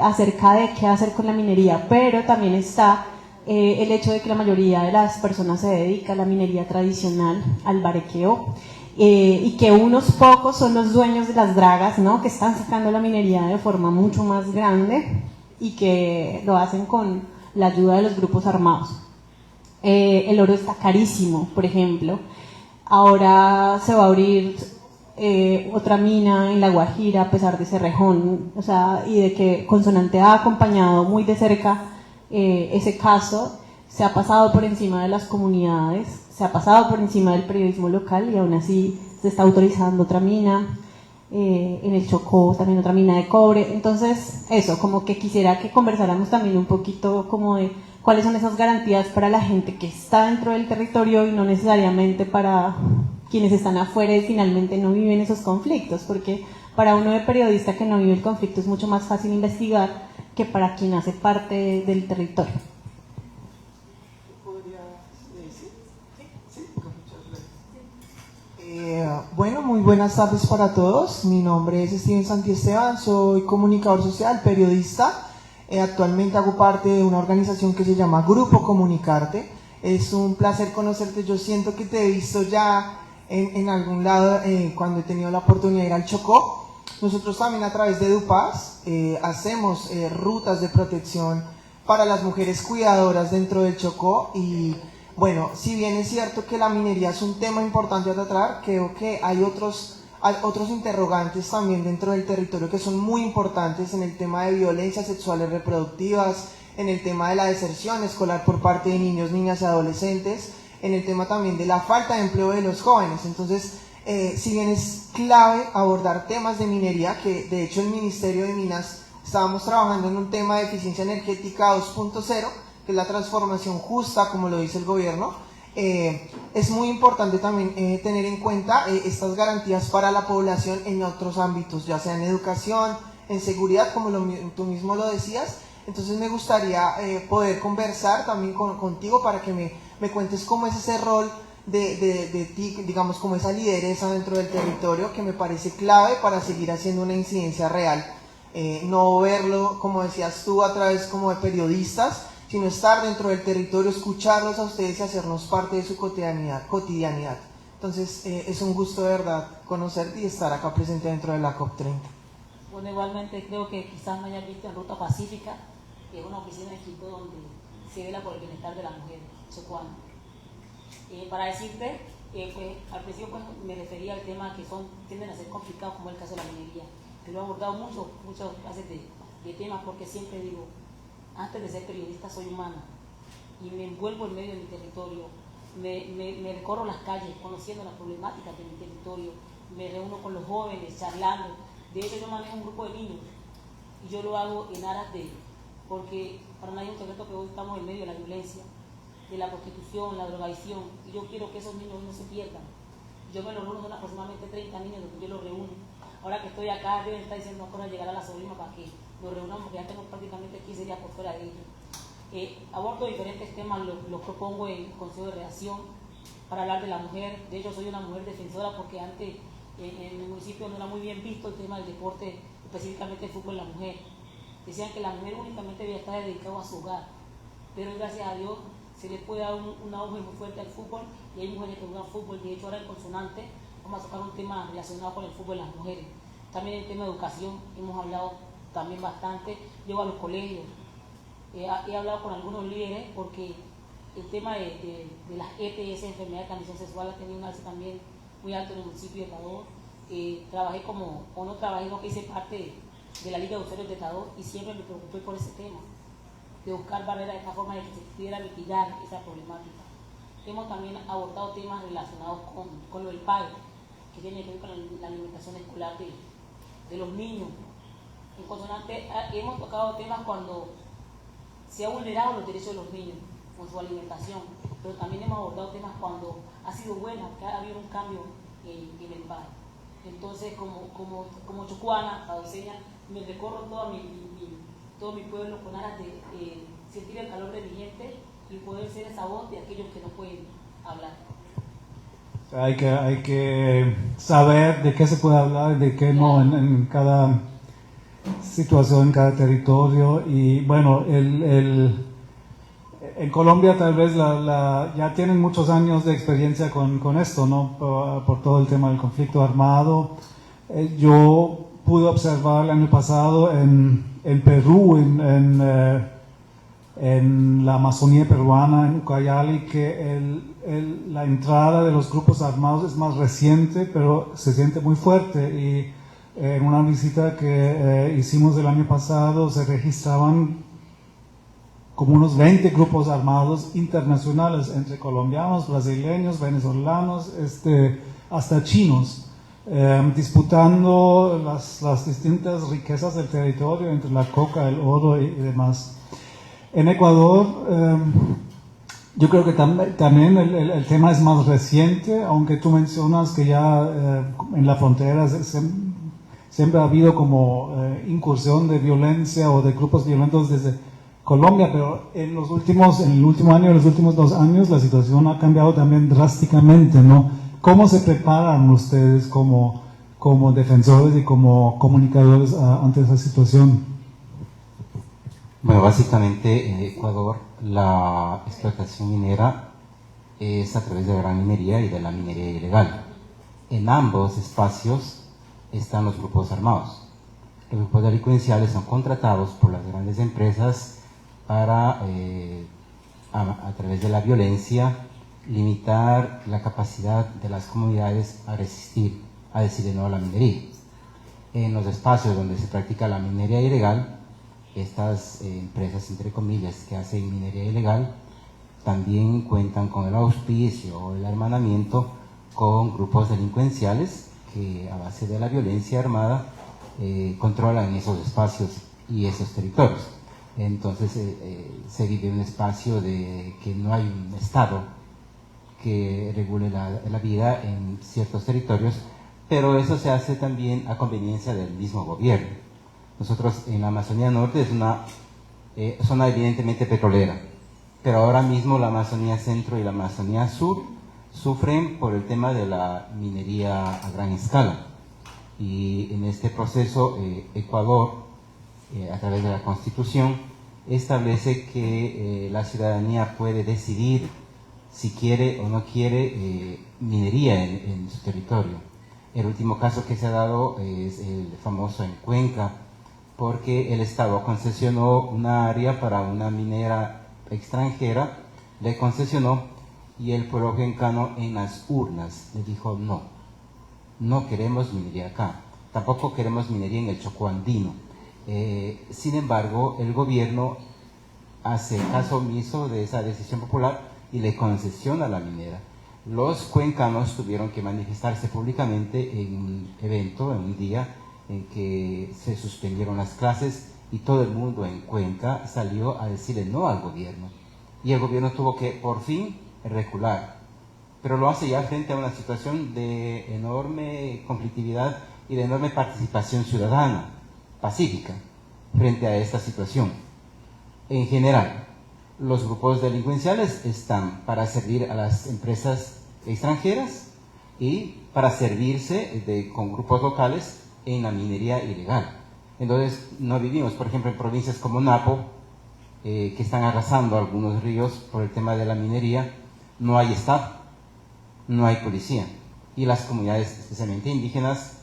acerca de qué hacer con la minería, pero también está el hecho de que la mayoría de las personas se dedica a la minería tradicional, al barequeo, y que unos pocos son los dueños de las dragas, ¿no? Que están sacando la minería de forma mucho más grande y que lo hacen con la ayuda de los grupos armados. El oro está carísimo, por ejemplo. Ahora se va a abrir otra mina en La Guajira, a pesar de Cerrejón, o sea, y de que Consonante ha acompañado muy de cerca ese caso. Se ha pasado por encima de las comunidades, se ha pasado por encima del periodismo local, y aún así se está autorizando otra mina. En el Chocó también otra mina de cobre. Entonces eso, como que quisiera que conversáramos también un poquito como de cuáles son esas garantías para la gente que está dentro del territorio y no necesariamente para quienes están afuera y finalmente no viven esos conflictos, porque para uno de periodista que no vive el conflicto es mucho más fácil investigar que para quien hace parte del territorio. Bueno, muy buenas tardes para todos. Mi nombre es Steven Santiesteban, soy comunicador social, periodista. Actualmente hago parte de una organización que se llama Grupo Comunicarte. Es un placer conocerte. Yo siento que te he visto ya en algún lado cuando he tenido la oportunidad de ir al Chocó. Nosotros también a través de EduPaz hacemos rutas de protección para las mujeres cuidadoras dentro del Chocó. Y bueno, si bien es cierto que la minería es un tema importante a tratar, creo que hay otros interrogantes también dentro del territorio que son muy importantes en el tema de violencias sexuales reproductivas, en el tema de la deserción escolar por parte de niños, niñas y adolescentes, en el tema también de la falta de empleo de los jóvenes. Entonces, si bien es clave abordar temas de minería, que de hecho el Ministerio de Minas estábamos trabajando en un tema de eficiencia energética 2.0, que es la transformación justa, como lo dice el gobierno, es muy importante también tener en cuenta estas garantías para la población en otros ámbitos, ya sea en educación, en seguridad, como tú mismo lo decías. Entonces me gustaría poder conversar también contigo para que me cuentes cómo es ese rol de ti, digamos, como esa lideresa dentro del territorio, que me parece clave para seguir haciendo una incidencia real. No verlo, como decías tú, a través como de periodistas, sino estar dentro del territorio, escucharlos a ustedes y hacernos parte de su cotidianidad. Entonces, es un gusto de verdad conocerte y estar acá presente dentro de la COP30. Bueno, igualmente creo que quizás me hayas visto en Ruta Pacífica, que es una oficina de Quito donde se vela por el bienestar de la mujer chocuana. Para decirte, pues, al principio pues, me refería al tema que tienden a ser complicados, como el caso de la minería. Que lo he abordado muchas clases de temas, porque siempre digo, antes de ser periodista soy humana y me envuelvo en medio de mi territorio, me recorro las calles conociendo las problemáticas de mi territorio, me reúno con los jóvenes charlando. De hecho, yo manejo un grupo de niños y yo lo hago en aras porque para nadie es un secreto que hoy estamos en medio de la violencia, de la prostitución, la drogadicción, y yo quiero que esos niños no se pierdan. Yo me los reúno, son aproximadamente 30 niños los que yo los reúno. Ahora que estoy acá, deben estar diciendo cosas, llegar a la sobrina para que nos reunamos, porque ya tengo prácticamente 15 días por fuera de ellos. Abordo diferentes temas, los propongo en el Consejo de Redacción para hablar de la mujer. De hecho, soy una mujer defensora, porque antes en el municipio no era muy bien visto el tema del deporte, específicamente el fútbol en la mujer. Decían que la mujer únicamente debía estar dedicada a su hogar, pero gracias a Dios se le puede dar un auge muy fuerte al fútbol, y hay mujeres que juegan fútbol. De hecho, ahora en Consonante vamos a tocar un tema relacionado con el fútbol en las mujeres. También el tema de educación hemos hablado también bastante. Llevo a los colegios he hablado con algunos líderes porque el tema de las ETS, enfermedad de transmisión sexual, ha tenido un alza también muy alto en el municipio de Ecuador. Trabajé no que hice parte de la Liga de Usuarios de Ecuador y siempre me preocupé por ese tema, de buscar barreras de esta forma de que se pudiera mitigar esa problemática. Hemos también abordado temas relacionados con lo del PAE, que tiene que ver con la alimentación escolar de los niños. En consonante, hemos tocado temas cuando se ha vulnerado los derechos de los niños con su alimentación, pero también hemos abordado temas cuando ha sido buena, que ha habido un cambio en el PAE. Entonces, como chocuana, padoseña, me recorro todo mi pueblo con aras de sentir el calor de mi gente y poder ser esa voz de aquellos que no pueden hablar. Hay que saber de qué se puede hablar y de qué no en cada situación, en cada territorio. Y bueno, en Colombia tal vez ya tienen muchos años de experiencia con esto, ¿no? Por todo el tema del conflicto armado. Yo pude observar el año pasado en Perú, en la Amazonía peruana, en Ucayali, que la entrada de los grupos armados es más reciente, pero se siente muy fuerte. Y en una visita que hicimos el año pasado se registraban como unos 20 grupos armados internacionales, entre colombianos, brasileños, venezolanos, hasta chinos, disputando las distintas riquezas del territorio, entre la coca, el oro y demás. En Ecuador, yo creo que también el tema es más reciente, aunque tú mencionas que ya en la frontera siempre ha habido como incursión de violencia o de grupos violentos desde Colombia, pero en el último año, en los últimos 2 años, la situación ha cambiado también drásticamente, ¿no? ¿Cómo se preparan ustedes como defensores y como comunicadores ante esa situación? Bueno, básicamente en Ecuador la explotación minera es a través de la gran minería y de la minería ilegal. En ambos espacios están los grupos armados. Los grupos delincuenciales son contratados por las grandes empresas para, a través de la violencia, limitar la capacidad de las comunidades a resistir, a decirle no a la minería. En los espacios donde se practica la minería ilegal, estas empresas, entre comillas, que hacen minería ilegal, también cuentan con el auspicio o el hermanamiento con grupos delincuenciales que a base de la violencia armada controlan esos espacios y esos territorios. Entonces se vive un espacio de que no hay un Estado que regule la vida en ciertos territorios, pero eso se hace también a conveniencia del mismo gobierno. Nosotros en la Amazonía Norte es una zona evidentemente petrolera, pero ahora mismo la Amazonía Centro y la Amazonía Sur sufren por el tema de la minería a gran escala. Y en este proceso Ecuador, a través de la Constitución, establece que la ciudadanía puede decidir si quiere o no quiere minería en su territorio. El último caso que se ha dado es el famoso en Cuenca, porque el Estado concesionó una área para una minera extranjera, le concesionó, y el pueblo cuencano en las urnas le dijo no queremos minería acá, tampoco queremos minería en el Chocó andino. Sin embargo, el gobierno hace caso omiso de esa decisión popular y le concesiona la minera. Los cuencanos tuvieron que manifestarse públicamente en un evento, en un día en que se suspendieron las clases y todo el mundo en Cuenca salió a decirle no al gobierno. Y el gobierno tuvo que, por fin, recular. Pero lo hace ya frente a una situación de enorme conflictividad y de enorme participación ciudadana, pacífica, frente a esta situación. En general, los grupos delincuenciales están para servir a las empresas extranjeras y para servirse con grupos locales en la minería ilegal. Entonces, no vivimos, por ejemplo, en provincias como Napo, que están arrasando algunos ríos por el tema de la minería. No hay Estado, no hay policía, y las comunidades, especialmente indígenas,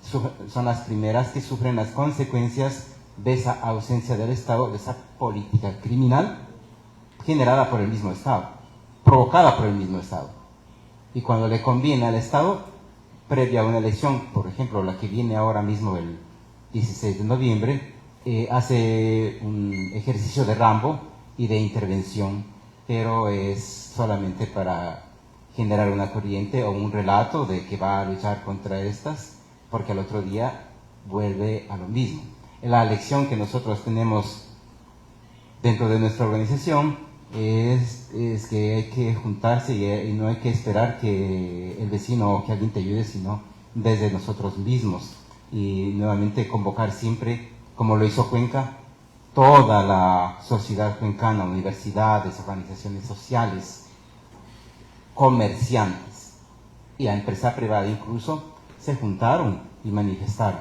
son las primeras que sufren las consecuencias de esa ausencia del Estado, de esa política criminal generada por el mismo Estado, provocada por el mismo Estado. Y cuando le conviene al Estado, previa a una elección, por ejemplo, la que viene ahora mismo el 16 de noviembre, hace un ejercicio de Rambo y de intervención, pero es solamente para generar una corriente o un relato de que va a luchar contra estas, porque al otro día vuelve a lo mismo. La lección que nosotros tenemos dentro de nuestra organización es que hay que juntarse y no hay que esperar que el vecino o que alguien te ayude, sino desde nosotros mismos. Y nuevamente convocar siempre, como lo hizo Cuenca, toda la sociedad cuencana, universidades, organizaciones sociales, comerciantes y la empresa privada incluso, se juntaron y manifestaron.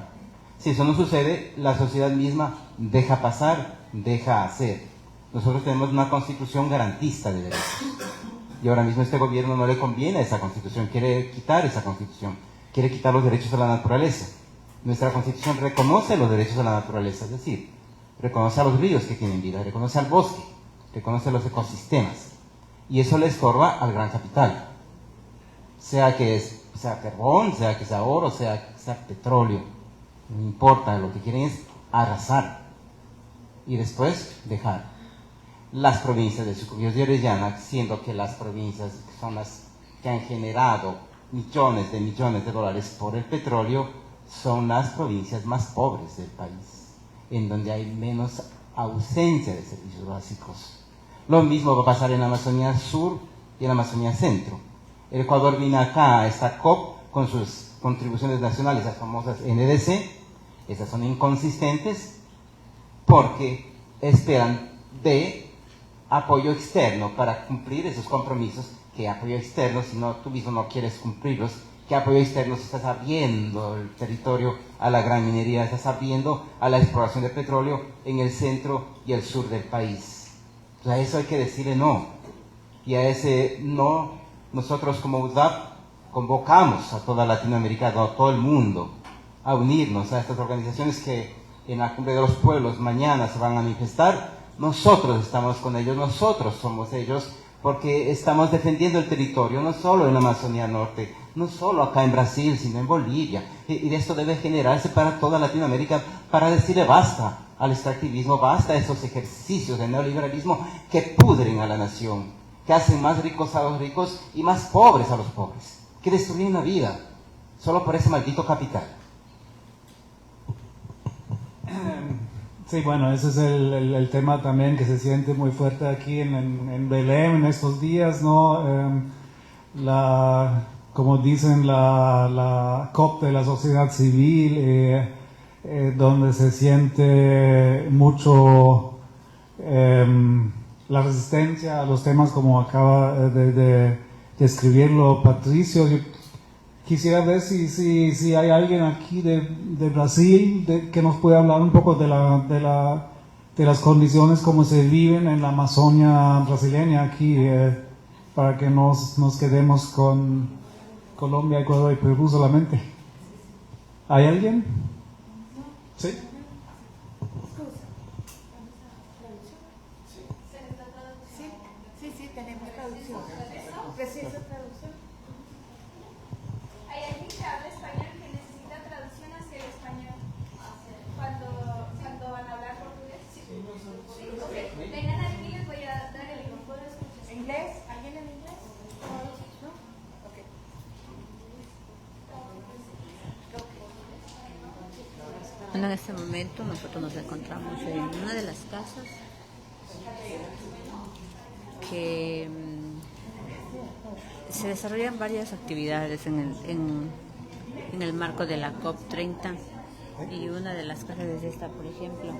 Si eso no sucede, la sociedad misma deja pasar, deja hacer. Nosotros tenemos una constitución garantista de derechos. Y ahora mismo este gobierno no le conviene a esa constitución, quiere quitar esa constitución, quiere quitar los derechos a la naturaleza. Nuestra constitución reconoce los derechos a la naturaleza, es decir, reconoce a los ríos que tienen vida, reconoce al bosque, reconoce los ecosistemas. Y eso le estorba al gran capital. Sea carbón, sea que sea oro, sea que sea petróleo. No importa, lo que quieren es arrasar y después dejar. Las provincias de Sucumbíos y Orellana, siendo que las provincias son las que han generado millones de dólares por el petróleo, son las provincias más pobres del país, en donde hay menos ausencia de servicios básicos. Lo mismo va a pasar en la Amazonía Sur y en la Amazonía Centro. El Ecuador vino acá a esta COP con sus contribuciones nacionales, las famosas NDC. Esas son inconsistentes porque esperan de apoyo externo para cumplir esos compromisos. ¿Qué apoyo externo si no, tú mismo no quieres cumplirlos? ¿Qué apoyo externo si estás abriendo el territorio a la gran minería, estás abriendo a la exploración de petróleo en el centro y el sur del país? O sea, eso hay que decirle no. Y a ese no, nosotros como UDAP convocamos a toda Latinoamérica, a todo el mundo, a unirnos a estas organizaciones que en la Cumbre de los Pueblos mañana se van a manifestar. Nosotros estamos con ellos, nosotros somos ellos, porque estamos defendiendo el territorio, no solo en la Amazonía Norte, no solo acá en Brasil, sino en Bolivia. Y esto debe generarse para toda Latinoamérica, para decirle basta al extractivismo, basta a esos ejercicios de neoliberalismo que pudren a la nación, que hacen más ricos a los ricos y más pobres a los pobres, que destruyen una vida solo por ese maldito capital. Sí, bueno, ese es el tema también que se siente muy fuerte aquí en Belém en estos días, ¿no? Como dicen, la COP de la sociedad civil, donde se siente mucho la resistencia a los temas como acaba de describirlo Patricio. Yo quisiera ver si hay alguien aquí de Brasil que nos pueda hablar un poco de las condiciones como se viven en la Amazonia brasileña aquí, para que nos quedemos con Colombia, Ecuador y Perú solamente. ¿Hay alguien? ¿Sí? Sí, tenemos traducción. ¿Preciso traducción? ¿Hay alguien que habla español que necesita traducción hacia el español? Cuando van a hablar portugués. Sí. Ok. Vengan aquí, les voy a dar el micrófono. ¿Inglés? ¿Alguien en inglés? ¿No? Ok. Bueno, en este momento nosotros nos encontramos en una de las casas que se desarrollan varias actividades en el marco de la COP30, y una de las casas es esta, por ejemplo.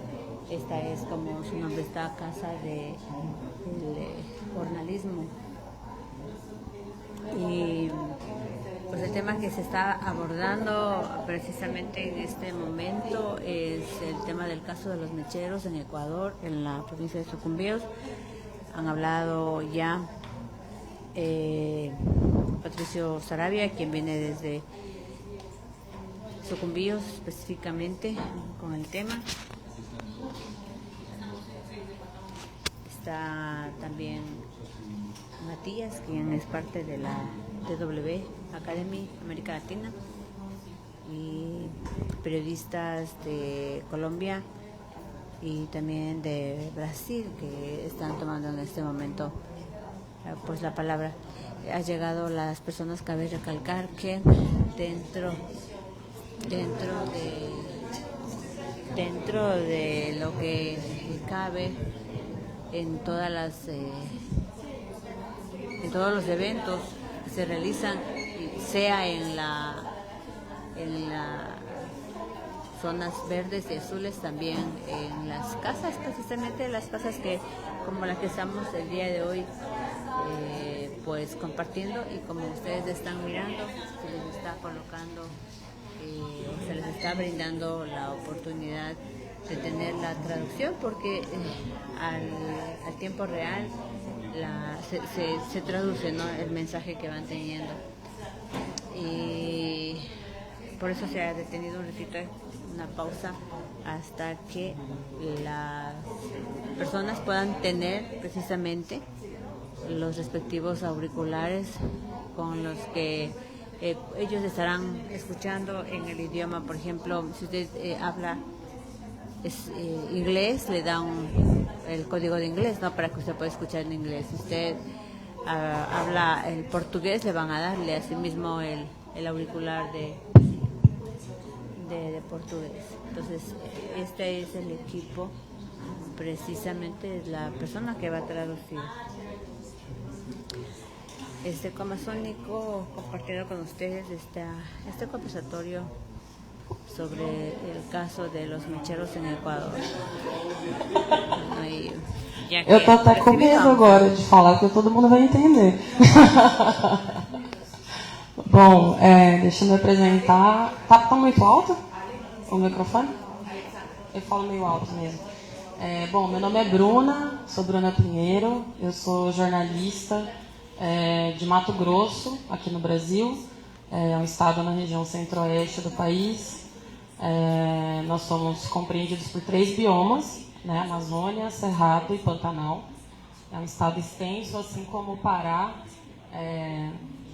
Esta es, como su nombre está, casa de jornalismo. Y pues el tema que se está abordando precisamente en este momento es el tema del caso de los mecheros en Ecuador, en la provincia de Sucumbíos. Han hablado ya Patricio Saravia, quien viene desde Sucumbíos específicamente con el tema, está también Matías, quien es parte de la TW Academy América Latina, y periodistas de Colombia y también de Brasil que están tomando en este momento pues la palabra. Ha llegado las personas, cabe recalcar que dentro de lo que cabe en todas las en todos los eventos que se realizan, sea en las zonas verdes y azules, también en las casas, precisamente las casas que como la que estamos el día de hoy pues compartiendo, y como ustedes están mirando, se les está colocando se les está brindando la oportunidad de tener la traducción, porque al tiempo real se traduce, ¿no?, el mensaje que van teniendo, y por eso se ha detenido un ratito, una pausa, hasta que las personas puedan tener precisamente los respectivos auriculares con los que ellos estarán escuchando en el idioma. Por ejemplo, si usted habla inglés, le da el código de inglés, ¿no?, para que usted pueda escuchar en inglés. Si usted habla el portugués, le van a darle así mismo el auricular de portugués. Entonces, este es el equipo, precisamente la persona que va a traducir. Comasónico, compartiendo con ustedes este conversatorio sobre el caso de los mecheros en Equador. Eu tô até com medo agora de falar, porque todo mundo vai entender. Bom, deixa eu me apresentar. Tá muito alto o microfone? Eu falo meio alto mesmo. Bom, meu nome é Bruna, sou Bruna Pinheiro, eu sou jornalista de Mato Grosso, aqui no Brasil. É um estado na região centro-oeste do país. Nós somos compreendidos por 3 biomas, né? Amazônia, Cerrado e Pantanal. É um estado extenso, assim como o Pará. A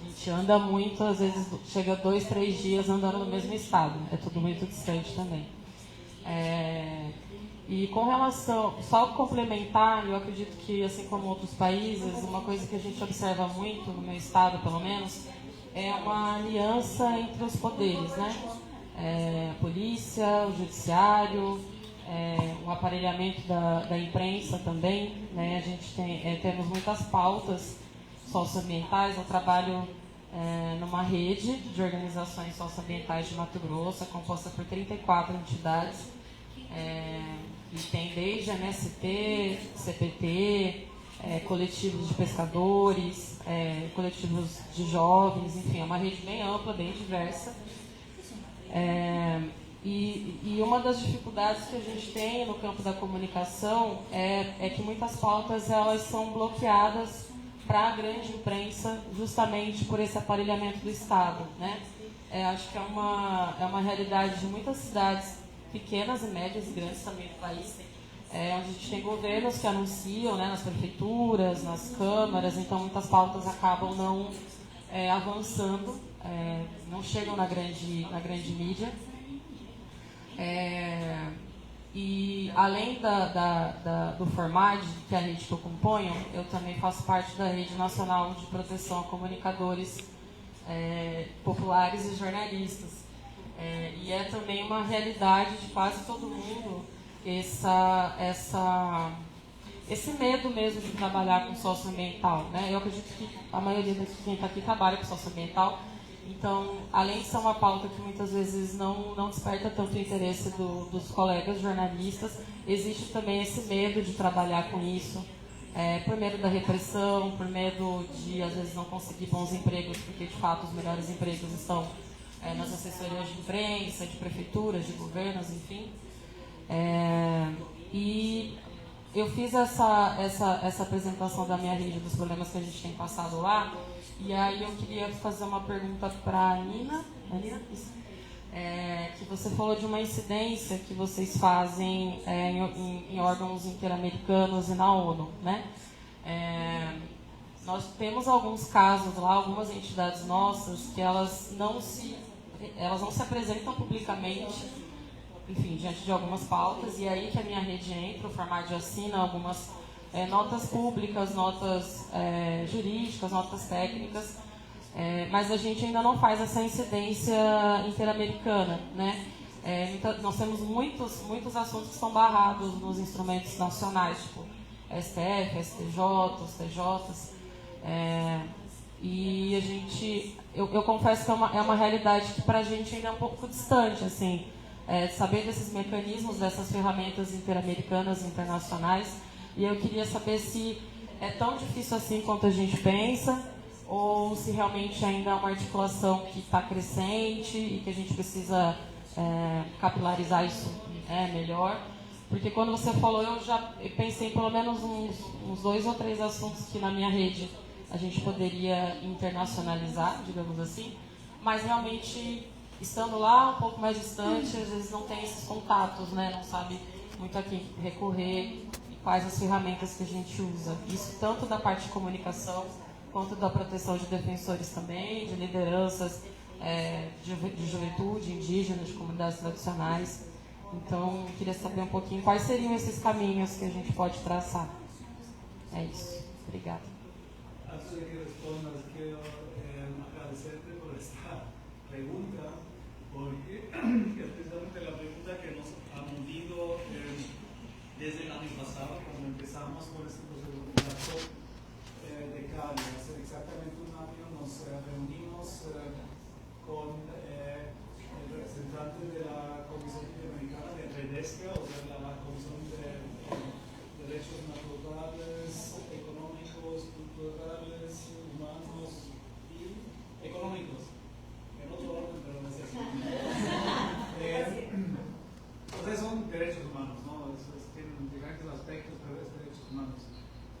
gente anda muito, às vezes chega 2, 3 dias andando no mesmo estado. É tudo muito distante também. E com relação, só complementar, eu acredito que, assim como outros países, uma coisa que a gente observa muito, no meu estado pelo menos, é uma aliança entre os poderes, né? A polícia, o judiciário, o aparelhamento da imprensa também, né? A gente temos muitas pautas socioambientais. Eu trabalho numa rede de organizações socioambientais de Mato Grosso, composta por 34 entidades, e tem desde MST, CPT, coletivos de pescadores, coletivos de jovens, enfim, é uma rede bem ampla, bem diversa. E uma das dificuldades que a gente tem no campo da comunicação é que muitas pautas elas são bloqueadas para a grande imprensa, justamente por esse aparelhamento do Estado, né? Acho que é uma realidade de muitas cidades pequenas e médias e grandes também do país, onde a gente tem governos que anunciam, né, nas prefeituras, nas câmaras, então muitas pautas acabam não avançando, não chegam na grande mídia. E além do Formad, que é a rede que eu componho, eu também faço parte da Rede Nacional de Proteção a Comunicadores Populares e Jornalistas. E é também uma realidade de quase todo mundo esse medo mesmo de trabalhar com socioambiental, né? Eu acredito que a maioria de quem está aqui trabalha com socioambiental, então, além de ser uma pauta que muitas vezes não desperta tanto interesse dos colegas jornalistas, existe também esse medo de trabalhar com isso, por medo da repressão, por medo de, às vezes, não conseguir bons empregos, porque, de fato, os melhores empregos estão nas assessorias de imprensa, de prefeituras, de governos, enfim. E eu fiz essa apresentação da minha rede, dos problemas que a gente tem passado lá, e aí eu queria fazer uma pergunta para a Nina. Isso. que você falou de uma incidência que vocês fazem em órgãos interamericanos e na ONU, né? Nós temos alguns casos lá, algumas entidades nossas, que elas não se apresentam publicamente, enfim, diante de algumas pautas, e é aí que a minha rede entra, o Formaggio assina algumas notas públicas, notas jurídicas, notas técnicas, mas a gente ainda não faz essa incidência interamericana, né? Então, nós temos muitos assuntos que são barrados nos instrumentos nacionais, tipo STF, STJ, os TJs, e a gente, eu confesso que é uma realidade que para a gente ainda é um pouco distante, assim, saber desses mecanismos, dessas ferramentas interamericanas e internacionais, e eu queria saber se é tão difícil assim quanto a gente pensa, ou se realmente ainda é uma articulação que está crescente e que a gente precisa capilarizar isso melhor. Porque quando você falou, eu pensei em pelo menos uns 2 ou 3 assuntos que na minha rede a gente poderia internacionalizar, digamos assim, mas realmente, estando lá um pouco mais distante, às vezes não tem esses contatos, né? Não sabe muito a quem recorrer e quais as ferramentas que a gente usa. Isso tanto da parte de comunicação, quanto da proteção de defensores também, de lideranças de juventude, indígenas, de comunidades tradicionais. Então, eu queria saber um pouquinho quais seriam esses caminhos que a gente pode traçar. É isso. Obrigada. Antes de que respondas, quiero agradecerte por esta pregunta, porque es precisamente la pregunta que nos ha movido desde el año pasado, cuando empezamos con este proceso de la COP de Cali. Hace exactamente un año nos reunimos con el representante de la Comisión Interamericana de REDESCA, o sea, la Comisión de Derechos Naturales, Económicos, Culturales, Humanos y Económicos. En otro orden, pero no es así. Entonces son derechos humanos, ¿no? Tienen diferentes aspectos, pero es derechos humanos.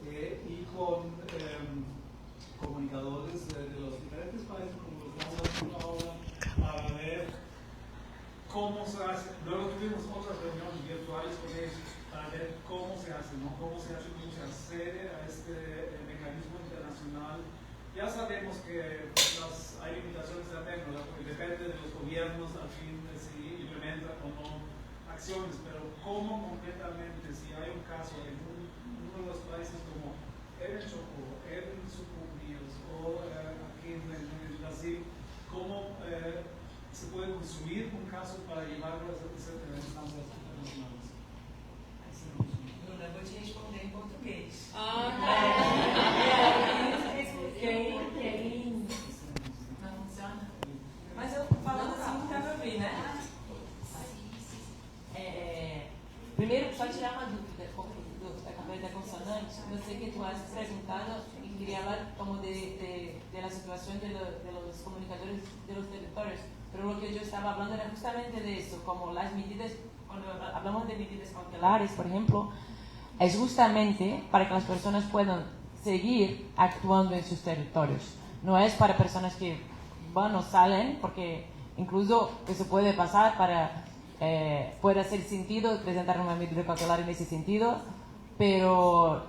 Y con comunicadores de los diferentes países, como lo estamos haciendo ahora, para ver cómo se hace. Luego tuvimos otras reuniones virtuales con ellos para ver cómo se hace, ¿no? Cómo se hace, cómo se accede a este mecanismo internacional. Ya sabemos que hay limitaciones también, ¿no? Porque depende de los gobiernos al fin de si implementan o no acciones, pero cómo concretamente, si hay un caso en uno de los países como en el Chocó, en Sucumbíos o aquí en Brasil, cómo se puede construir un caso para llevarlo a esas instancias internacionales. Bruna, vou te responder em português. Não funciona? Mas eu falando assim não quero me ouvir, né? Primeiro, só tirar uma dúvida da campanha da consonante. Eu sei que tu has preguntado y quería hablar como de la situación de los comunicadores de los territorios, pero lo que yo estaba hablando era justamente de eso, como las medidas, cuando hablamos de medidas cautelares, por ejemplo, es justamente para que las personas puedan seguir actuando en sus territorios. No es para personas que van o salen, porque incluso eso puede pasar puede hacer sentido presentar una medida cautelar en ese sentido, pero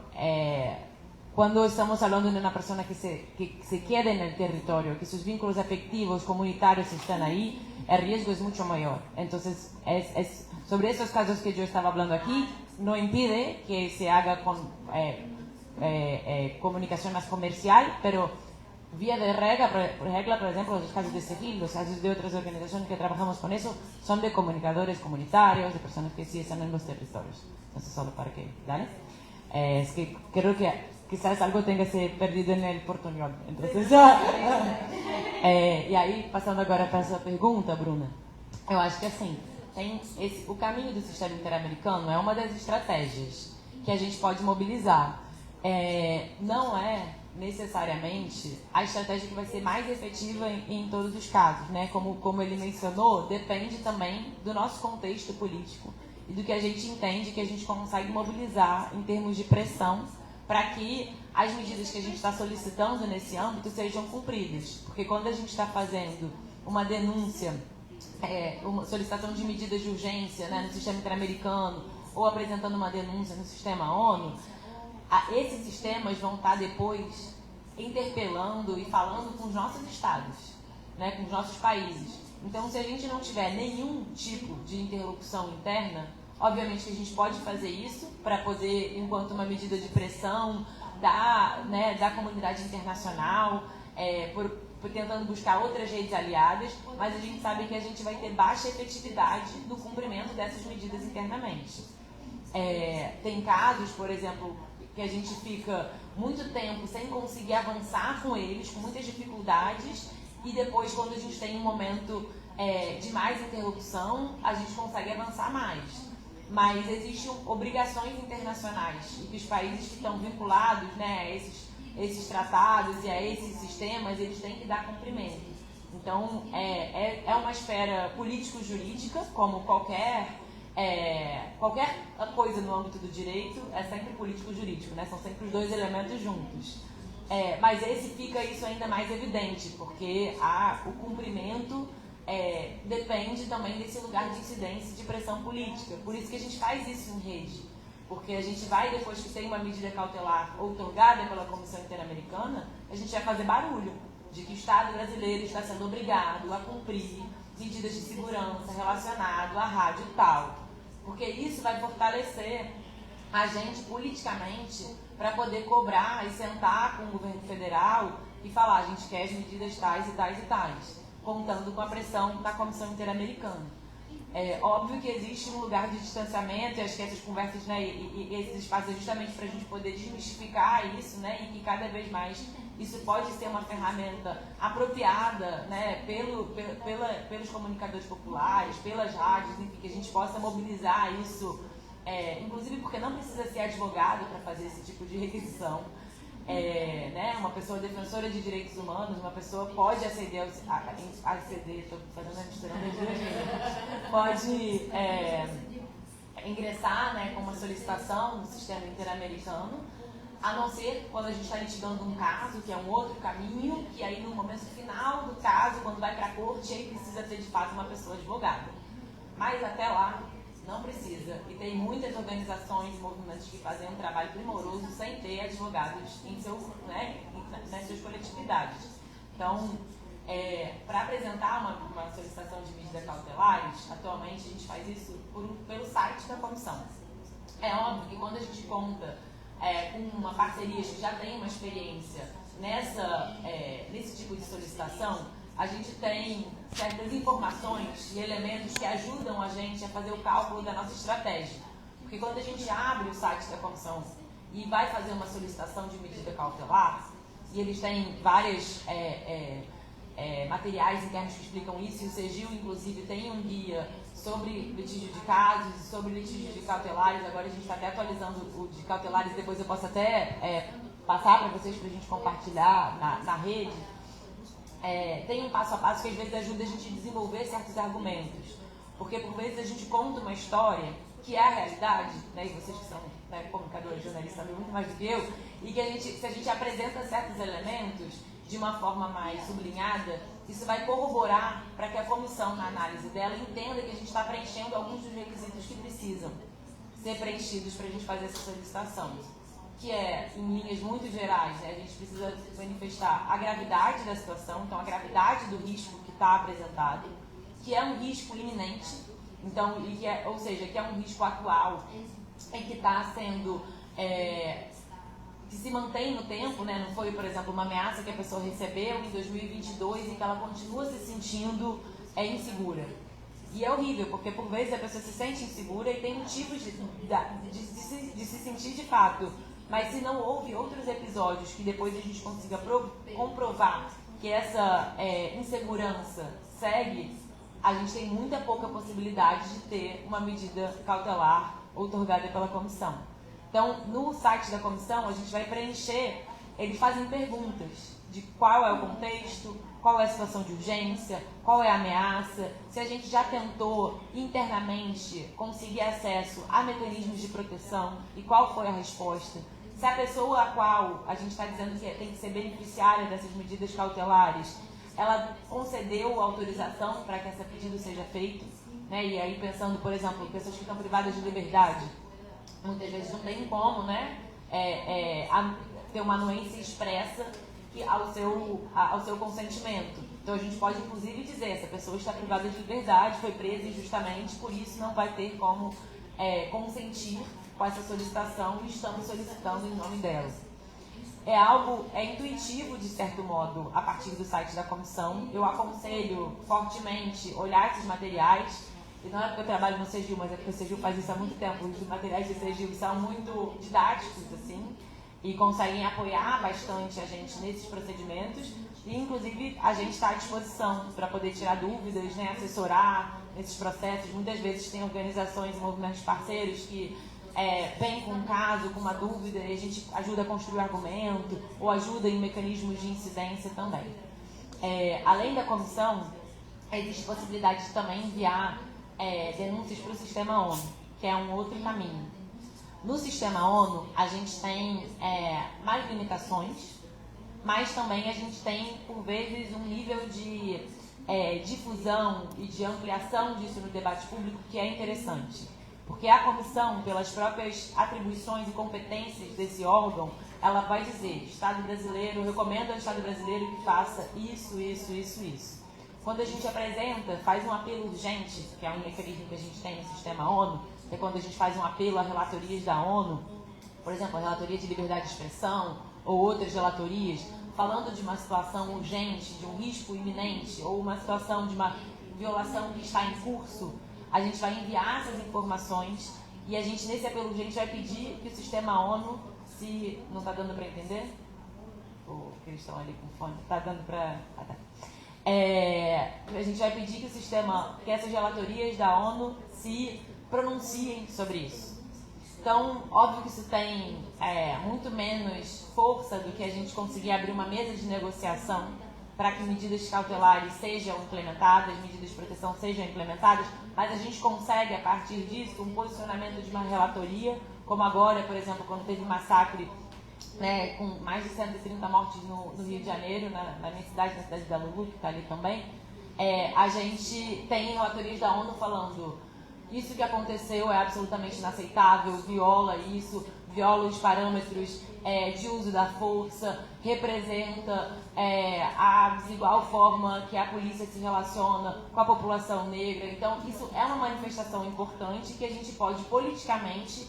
cuando estamos hablando de una persona que se queda en el territorio, que sus vínculos afectivos, comunitarios están ahí, el riesgo es mucho mayor. Entonces, sobre esos casos que yo estaba hablando aquí, no impide que se haga con comunicación más comercial, pero vía de regla, por ejemplo, los casos de CEGIL, los casos de otras organizaciones que trabajamos con eso, son de comunicadores comunitarios, de personas que sí están en los territorios. Entonces, solo para que, ¿vale? Es que creo que quizás algo tenga se perdido en el portuñol. Entonces, e aí, passando agora para essa pergunta, Bruna, eu acho que assim, o caminho do sistema interamericano é uma das estratégias que a gente pode mobilizar. Não é necessariamente a estratégia que vai ser mais efetiva em todos os casos, né? Como ele mencionou, depende também do nosso contexto político e do que a gente entende que a gente consegue mobilizar em termos de pressão para que as medidas que a gente está solicitando nesse âmbito sejam cumpridas. Porque quando a gente está fazendo uma denúncia uma solicitação de medidas de urgência, né, no sistema interamericano, ou apresentando uma denúncia no sistema ONU, esses sistemas vão estar depois interpelando e falando com os nossos estados, né, com os nossos países. Então, se a gente não tiver nenhum tipo de interlocução interna, obviamente que a gente pode fazer isso para poder, enquanto uma medida de pressão da comunidade internacional, tentando buscar outras redes aliadas, mas a gente sabe que a gente vai ter baixa efetividade no cumprimento dessas medidas internamente. Tem casos, por exemplo, que a gente fica muito tempo sem conseguir avançar com eles, com muitas dificuldades, e depois, quando a gente tem um momento de mais interlocução, a gente consegue avançar mais. Mas existem obrigações internacionais e que os países que estão vinculados, né, a esses tratados e a esses sistemas, eles têm que dar cumprimento. Então, é uma esfera político-jurídica, como qualquer coisa no âmbito do direito, é sempre político-jurídico, né? São sempre os dois elementos juntos. Mas esse fica isso ainda mais evidente, porque o cumprimento depende também desse lugar de incidência e de pressão política. Por isso que a gente faz isso em rede. Porque a gente vai, depois que tem uma medida cautelar outorgada pela Comissão Interamericana, a gente vai fazer barulho de que o Estado brasileiro está sendo obrigado a cumprir medidas de segurança relacionadas à rádio e tal. Porque isso vai fortalecer a gente politicamente para poder cobrar e sentar com o governo federal e falar: a gente quer as medidas tais e tais e tais, contando com a pressão da Comissão Interamericana. Óbvio que existe um lugar de distanciamento, e acho que essas conversas, né, e esses espaços é justamente para a gente poder desmistificar isso, né, e que cada vez mais isso pode ser uma ferramenta apropriada, né, pelos comunicadores populares, pelas rádios, enfim, que a gente possa mobilizar isso, inclusive porque não precisa ser advogado para fazer esse tipo de requisição. Né, uma pessoa defensora de direitos humanos, uma pessoa pode aceder, estou fazendo a mistura das duas vezes, pode ingressar, né, com uma solicitação no sistema interamericano, a não ser quando a gente está litigando um caso, que é um outro caminho, que aí no momento final do caso, quando vai para a corte, aí precisa ter de fato uma pessoa advogada. Mas até lá, não precisa. E tem muitas organizações e movimentos que fazem um trabalho primoroso sem ter advogados nas suas coletividades. Então, para apresentar uma solicitação de medidas cautelares, atualmente a gente faz isso pelo site da comissão. É óbvio que quando a gente conta com uma parceria que já tem uma experiência nesse tipo de solicitação, a gente tem certas informações e elementos que ajudam a gente a fazer o cálculo da nossa estratégia. Porque quando a gente abre o site da comissão e vai fazer uma solicitação de medida cautelar, e eles têm vários materiais internos que explicam isso, e o CEGIL, inclusive, tem um guia sobre litígio de casos e sobre litígio de cautelares. Agora a gente está até atualizando o de cautelares, depois eu posso até passar para vocês, para a gente compartilhar na rede. Tem um passo a passo que às vezes ajuda a gente a desenvolver certos argumentos, porque por vezes a gente conta uma história que é a realidade, né, e vocês que são comunicadores, jornalistas sabem muito mais do que eu, e que se a gente apresenta certos elementos de uma forma mais sublinhada, isso vai corroborar para que a comissão, na análise dela, entenda que a gente está preenchendo alguns dos requisitos que precisam ser preenchidos para a gente fazer essa solicitação. Que em linhas muito gerais, né, a gente precisa manifestar a gravidade da situação, então a gravidade do risco que está apresentado, que é um risco iminente, então, ou seja, que é um risco atual e que está sendo, que se mantém no tempo, né, não foi, por exemplo, uma ameaça que a pessoa recebeu em 2022 e que ela continua se sentindo insegura. E é horrível, porque por vezes a pessoa se sente insegura e tem motivos de se sentir de fato. Mas se não houve outros episódios que depois a gente consiga comprovar que essa insegurança segue, a gente tem muita pouca possibilidade de ter uma medida cautelar outorgada pela comissão. Então, no site da comissão, a gente vai preencher, eles fazem perguntas de qual é o contexto, qual é a situação de urgência, qual é a ameaça, se a gente já tentou internamente conseguir acesso a mecanismos de proteção e qual foi a resposta. Se a pessoa a qual a gente está dizendo que tem que ser beneficiária dessas medidas cautelares ela concedeu autorização para que esse pedido seja feito, né? E aí pensando, por exemplo, pessoas que estão privadas de liberdade, muitas vezes não tem como, né, ter uma anuência expressa ao seu consentimento. Então a gente pode inclusive dizer, essa pessoa está privada de liberdade, foi presa injustamente, por isso não vai ter como consentir com essa solicitação e estamos solicitando em nome dela. É intuitivo, de certo modo, a partir do site da comissão. Eu aconselho fortemente olhar esses materiais, e não é porque eu trabalho no CEGIL, mas é porque o CEGIL faz isso há muito tempo. Os materiais do CEGIL são muito didáticos, assim, e conseguem apoiar bastante a gente nesses procedimentos, e inclusive a gente está à disposição para poder tirar dúvidas, né, assessorar nesses processos. Muitas vezes tem organizações e movimentos parceiros que vem com um caso, com uma dúvida, e a gente ajuda a construir o argumento, ou ajuda em mecanismos de incidência também. Além da comissão, existe possibilidade de também enviar denúncias para o Sistema ONU, que é um outro caminho. No Sistema ONU, a gente tem mais limitações, mas também a gente tem, por vezes, um nível de difusão e de ampliação disso no debate público que é interessante. Porque a comissão, pelas próprias atribuições e competências desse órgão, ela vai dizer, Estado brasileiro, recomenda ao Estado brasileiro que faça isso, isso, isso, isso. Quando a gente apresenta, faz um apelo urgente, que é um mecanismo que a gente tem no Sistema ONU, que é quando a gente faz um apelo a relatorias da ONU, por exemplo, a relatoria de liberdade de expressão, ou outras relatorias, falando de uma situação urgente, de um risco iminente, ou uma situação de uma violação que está em curso, a gente vai enviar essas informações e a gente, nesse apelo urgente, vai pedir que o Sistema ONU, se não está dando para entender, ou que eles estão ali com fone, está dando para... a gente vai pedir que essas relatorias da ONU se pronunciem sobre isso. Então, óbvio que isso tem muito menos força do que a gente conseguir abrir uma mesa de negociação para que medidas cautelares sejam implementadas, medidas de proteção sejam implementadas, mas a gente consegue, a partir disso, um posicionamento de uma relatoria, como agora, por exemplo, quando teve um massacre, né, com mais de 130 mortes no Rio de Janeiro, na minha cidade, na cidade da Lulu, que está ali também, a gente tem relatorias da ONU falando isso que aconteceu é absolutamente inaceitável, viola isso, viola os parâmetros de uso da força, representa a desigual forma que a polícia se relaciona com a população negra. Então, isso é uma manifestação importante que a gente pode politicamente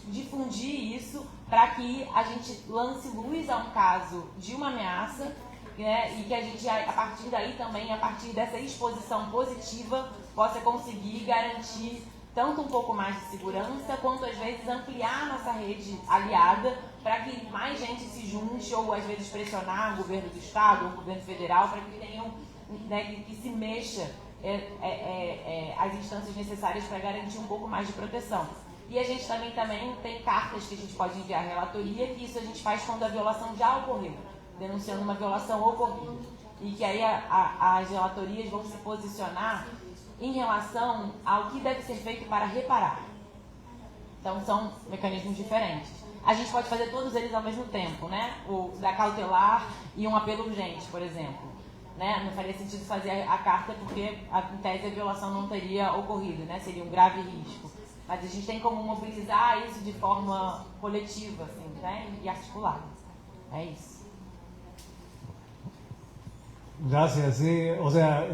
difundir isso para que a gente lance luz a um caso de uma ameaça, né, e que a gente, a partir daí também, a partir dessa exposição positiva, possa conseguir garantir tanto um pouco mais de segurança, quanto às vezes ampliar nossa rede aliada para que mais gente se junte, ou às vezes pressionar o governo do estado, ou o governo federal, para que tenham, né, que se mexa as instâncias necessárias para garantir um pouco mais de proteção. E a gente também tem cartas que a gente pode enviar à relatoria, que isso a gente faz quando a violação já ocorreu, denunciando uma violação ocorrida. E que aí as relatorias vão se posicionar em relação ao que deve ser feito para reparar. Então são mecanismos diferentes. A gente pode fazer todos eles ao mesmo tempo, né? O da cautelar e um apelo urgente, por exemplo. Né? Não faria sentido fazer a carta porque, em tese, a violação não teria ocorrido, né? Seria um grave risco. Mas a gente tem como mobilizar isso de forma coletiva, assim, né? E articulada. É isso. Gracias, sí. O sea,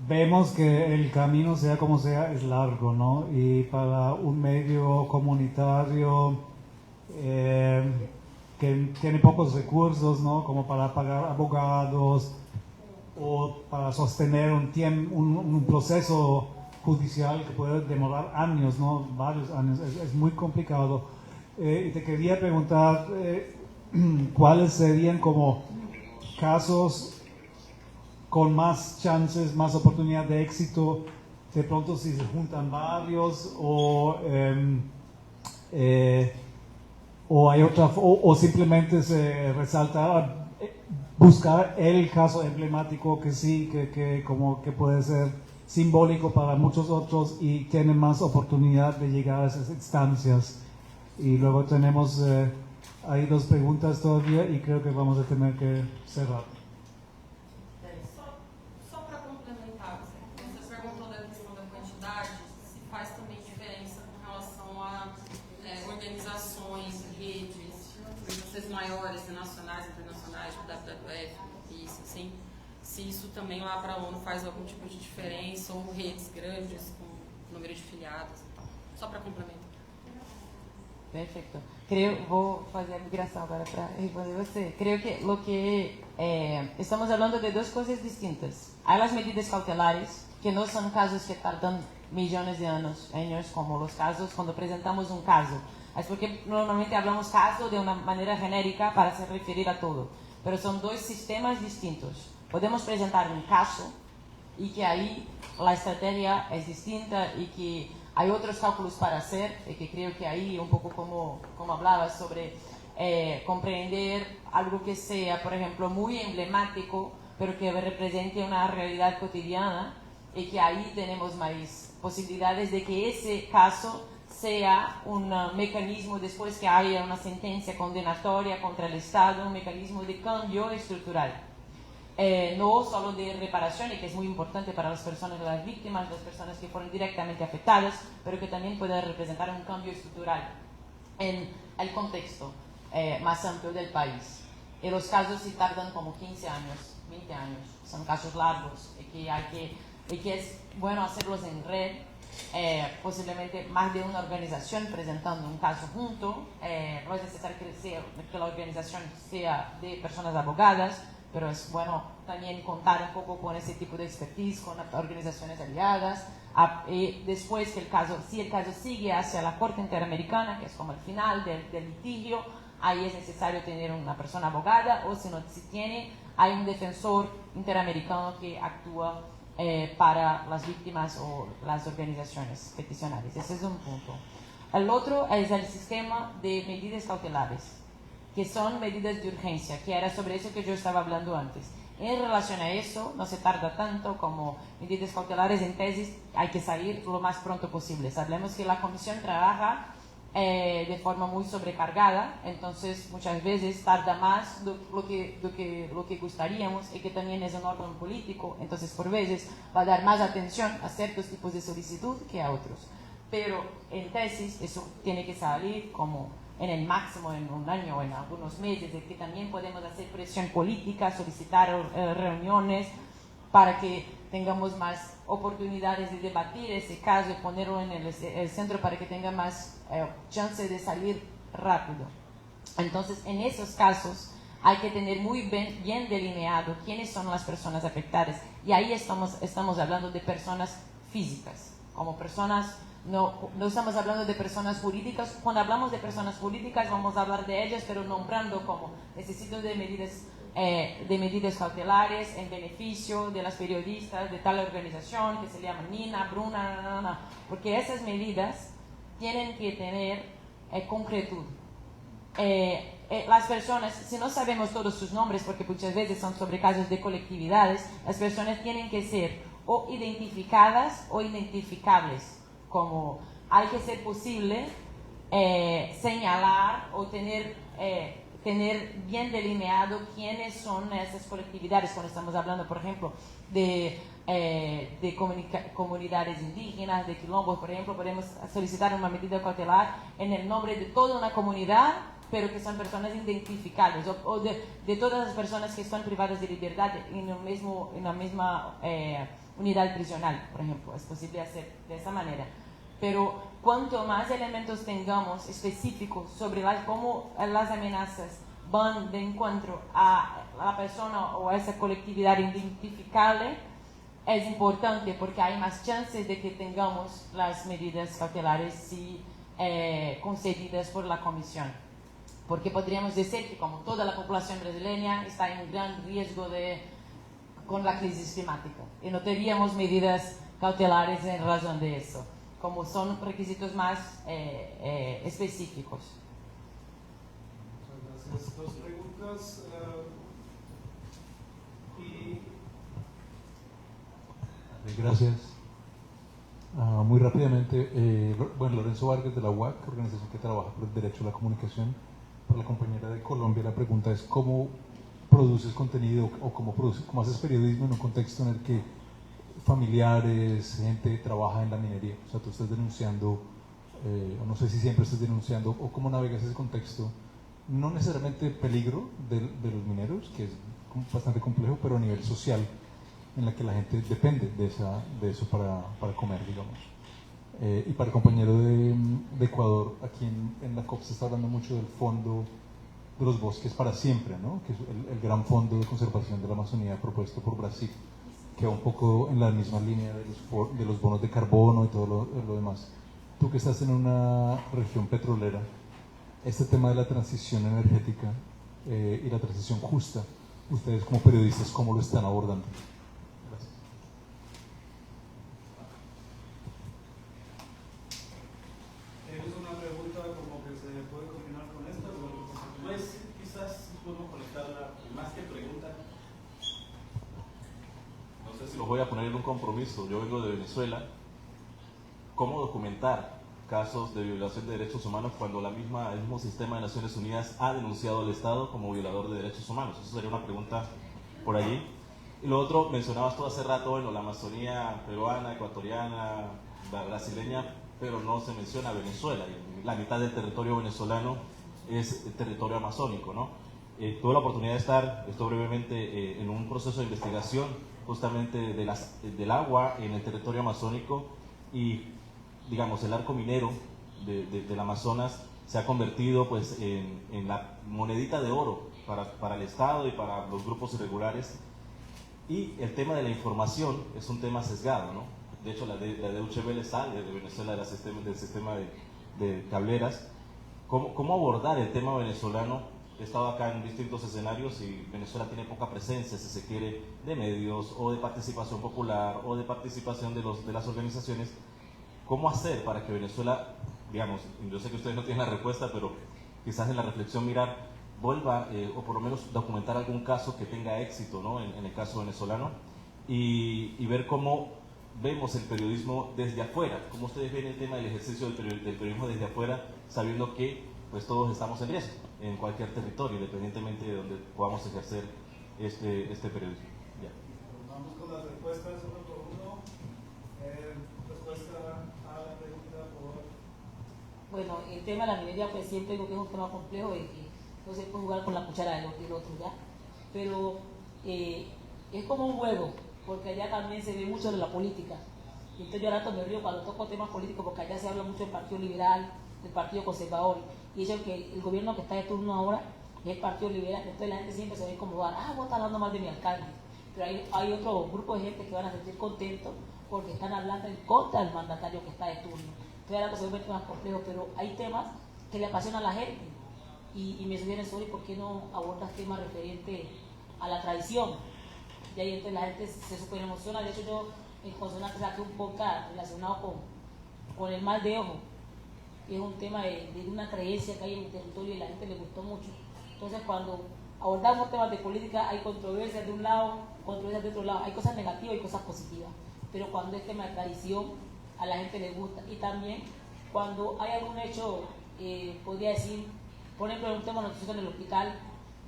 vemos que el camino, sea como sea, es largo, ¿no? Y para un medio comunitario que tiene pocos recursos, ¿no? Como para pagar abogados o para sostener un proceso judicial que puede demorar años, ¿no? Varios años, es muy complicado. Y te quería preguntar cuáles serían como casos con más chances, más oportunidad de éxito, de pronto si se juntan varios o hay otra, o simplemente se resalta buscar el caso emblemático que sí, que como que puede ser simbólico para muchos otros y tiene más oportunidad de llegar a esas instancias. Y luego tenemos ahí dos preguntas todavía y creo que vamos a tener que cerrar. nacionais, internacionais, tipo WWF, isso, assim, se isso também lá para a ONU faz algum tipo de diferença, ou redes grandes com número de filiados e tal. Só para complementar. Perfecto. Voy a hacer migración ahora para responder você. Creo que lo que estamos hablando de dos cosas distintas. Hay las medidas cautelares, que no son casos que tardan millones de años como los casos cuando presentamos un caso. Es porque normalmente hablamos caso de una manera genérica para se referir a todo. Pero son dos sistemas distintos. Podemos presentar un caso y que ahí la estrategia es distinta y que hay otros cálculos para hacer, y que creo que ahí, un poco como hablabas sobre comprender algo que sea, por ejemplo, muy emblemático, pero que represente una realidad cotidiana, y que ahí tenemos más posibilidades de que ese caso sea un mecanismo, después que haya una sentencia condenatoria contra el Estado, un mecanismo de cambio estructural. No solo de reparación, y que es muy importante para las personas, las víctimas, las personas que fueron directamente afectadas, pero que también puede representar un cambio estructural en el contexto más amplio del país. Y los casos sí tardan como 15 años, 20 años, son casos largos y que es bueno hacerlos en red, posiblemente más de una organización presentando un caso junto. No es necesario que la organización sea de personas abogadas, pero es bueno también contar un poco con ese tipo de expertise, con organizaciones aliadas. Y después que si el caso sigue hacia la Corte Interamericana, que es como el final del litigio, ahí es necesario tener una persona abogada, o si tiene, hay un defensor interamericano que actúa para las víctimas o las organizaciones peticionarias. Ese es un punto. El otro es el sistema de medidas cautelares, que son medidas de urgencia, que era sobre eso que yo estaba hablando antes. En relación a eso, no se tarda tanto como medidas cautelares en tesis, hay que salir lo más pronto posible. Sabemos que la comisión trabaja de forma muy sobrecargada, entonces muchas veces tarda más lo que gustaríamos, y que también es un órgano político, entonces por veces va a dar más atención a ciertos tipos de solicitud que a otros. Pero en tesis eso tiene que salir como en el máximo en un año o en algunos meses, de que también podemos hacer presión política, solicitar reuniones para que tengamos más oportunidades de debatir ese caso y ponerlo en el centro para que tenga más chance de salir rápido. Entonces, en esos casos hay que tener muy bien delineado quiénes son las personas afectadas, y ahí estamos hablando de personas físicas, como personas. No estamos hablando de personas jurídicas. Cuando hablamos de personas jurídicas vamos a hablar de ellas, pero nombrando como necesito de medidas cautelares en beneficio de las periodistas de tal organización que se llama Nina, Bruna, porque esas medidas tienen que tener concretud. Las personas, si no sabemos todos sus nombres, porque muchas veces son sobre casos de colectividades, las personas tienen que ser o identificadas o identificables. Como hay que ser posible señalar o tener bien delineado quiénes son esas colectividades. Cuando estamos hablando, por ejemplo, de comunidades indígenas, de quilombos, por ejemplo, podemos solicitar una medida cautelar en el nombre de toda una comunidad, pero que son personas identificables, o de todas las personas que están privadas de libertad en la misma unidad prisional, por ejemplo. Es posible hacer de esa manera. Pero cuanto más elementos tengamos específicos sobre cómo las amenazas van de encuentro a la persona o a esa colectividad identificable, es importante, porque hay más chances de que tengamos las medidas cautelares concedidas por la comisión. Porque podríamos decir que como toda la población brasileña está en gran riesgo con la crisis climática, y no tendríamos medidas cautelares en razón de eso, como son requisitos más específicos. Muchas gracias. Dos preguntas. Gracias. Muy rápidamente, Lorenzo Vargas de la UAC, organización que trabaja por el derecho a la comunicación. Para la compañera de Colombia, la pregunta es: ¿cómo produces contenido o cómo haces periodismo en un contexto en el que familiares, gente trabaja en la minería? O sea, tú estás denunciando, o no sé si siempre estás denunciando, o cómo navegas ese contexto no necesariamente peligro de los mineros, que es bastante complejo, pero a nivel social, en la que la gente depende de eso para comer, digamos. Y para el compañero de Ecuador, aquí en la COP se está hablando mucho del fondo de los bosques para siempre, ¿no? Que es el gran fondo de conservación de la Amazonía propuesto por Brasil, que va un poco en la misma línea de los bonos de carbono y todo lo demás. Tú que estás en una región petrolera, este tema de la transición energética y la transición justa, ustedes como periodistas, ¿cómo lo están abordando? Gracias. Es una pregunta como que se puede combinar con esta. Pues quizás podemos conectarla más que pregunta. No sé si los voy a poner en un compromiso. Yo vengo de Venezuela. ¿Cómo documentar casos de violación de derechos humanos cuando el mismo sistema de Naciones Unidas ha denunciado al Estado como violador de derechos humanos? Eso sería una pregunta por allí. Y lo otro, mencionabas tú hace rato, bueno, la Amazonía peruana, ecuatoriana, brasileña, pero no se menciona Venezuela. La mitad del territorio venezolano es territorio amazónico, ¿no? Tuve la oportunidad de esto brevemente, en un proceso de investigación justamente del agua en el territorio amazónico, y digamos el arco minero del Amazonas se ha convertido pues en la monedita de oro para el Estado y para los grupos irregulares. Y el tema de la información es un tema sesgado, ¿no? De hecho, la Deutsche Welle sale de Venezuela del sistema de cableras. ¿Cómo abordar el tema venezolano? He estado acá en distintos escenarios y Venezuela tiene poca presencia, si se quiere, de medios o de participación popular o de participación de las organizaciones. ¿Cómo hacer para que Venezuela, digamos, yo sé que ustedes no tienen la respuesta, pero quizás en la reflexión vuelva o por lo menos documentar algún caso que tenga éxito, ¿no? en el caso venezolano, y ver cómo vemos el periodismo desde afuera, cómo ustedes ven el tema del ejercicio del periodismo desde afuera, sabiendo que pues todos estamos en riesgo en cualquier territorio, independientemente de donde podamos ejercer este periodismo. Ya. Vamos con las respuestas uno por uno. Respuesta a la pregunta por... Bueno, el tema de la minería, pues siempre digo que es un tema complejo y que no se puede jugar con la cuchara del otro, ¿ya? Pero es como un juego, porque allá también se ve mucho de la política. Y entonces yo ahora me río cuando toco temas políticos, porque allá se habla mucho del Partido Liberal, del Partido Conservador, y eso que el gobierno que está de turno ahora es el Partido Liberal, entonces la gente siempre se ve incomodar, vos estás hablando más de mi alcalde. Pero hay otro grupo de gente que van a sentir contentos porque están hablando en contra del mandatario que está de turno. Entonces ahora se vuelve más complejo, pero hay temas que le apasionan a la gente. Y me sugieren, Sori, ¿por qué no abordas temas referentes a la tradición? Y ahí entonces la gente se super emociona. De hecho, yo en Consonante saqué un podcast relacionado con el mal de ojo. Y es un tema de una creencia que hay en el territorio y a la gente le gustó mucho. Entonces, cuando abordamos temas de política, hay controversias de un lado, controversias de otro lado. Hay cosas negativas y cosas positivas. Pero cuando es tema de tradición, a la gente le gusta. Y también cuando hay algún hecho, podría decir, por ejemplo, un tema noticioso en el hospital,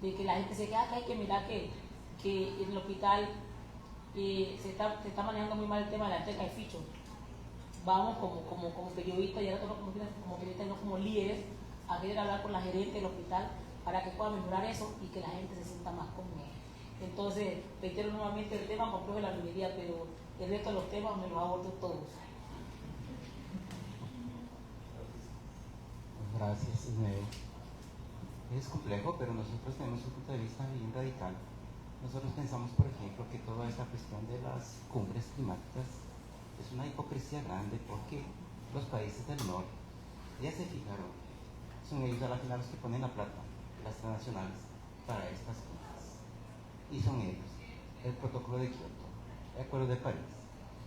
de que la gente se queda, que hay que mirar que en el hospital se está manejando muy mal el tema de la entrega de fichos. Vamos como periodistas, y ahora como periodistas, no como líderes, a querer hablar con la gerente del hospital para que pueda mejorar eso y que la gente se sienta más cómoda. Entonces, reitero nuevamente el tema complejo de la minería, pero el resto de los temas me los abordo todos. Gracias. Es complejo, pero nosotros tenemos un punto de vista bien radical. Nosotros pensamos, por ejemplo, que toda esta cuestión de las cumbres climáticas es una hipocresía grande, porque los países del norte ya se fijaron, son ellos a la final los que ponen la plata, las transnacionales, para estas cumbres. Y son ellos, el protocolo de Kioto, el acuerdo de París,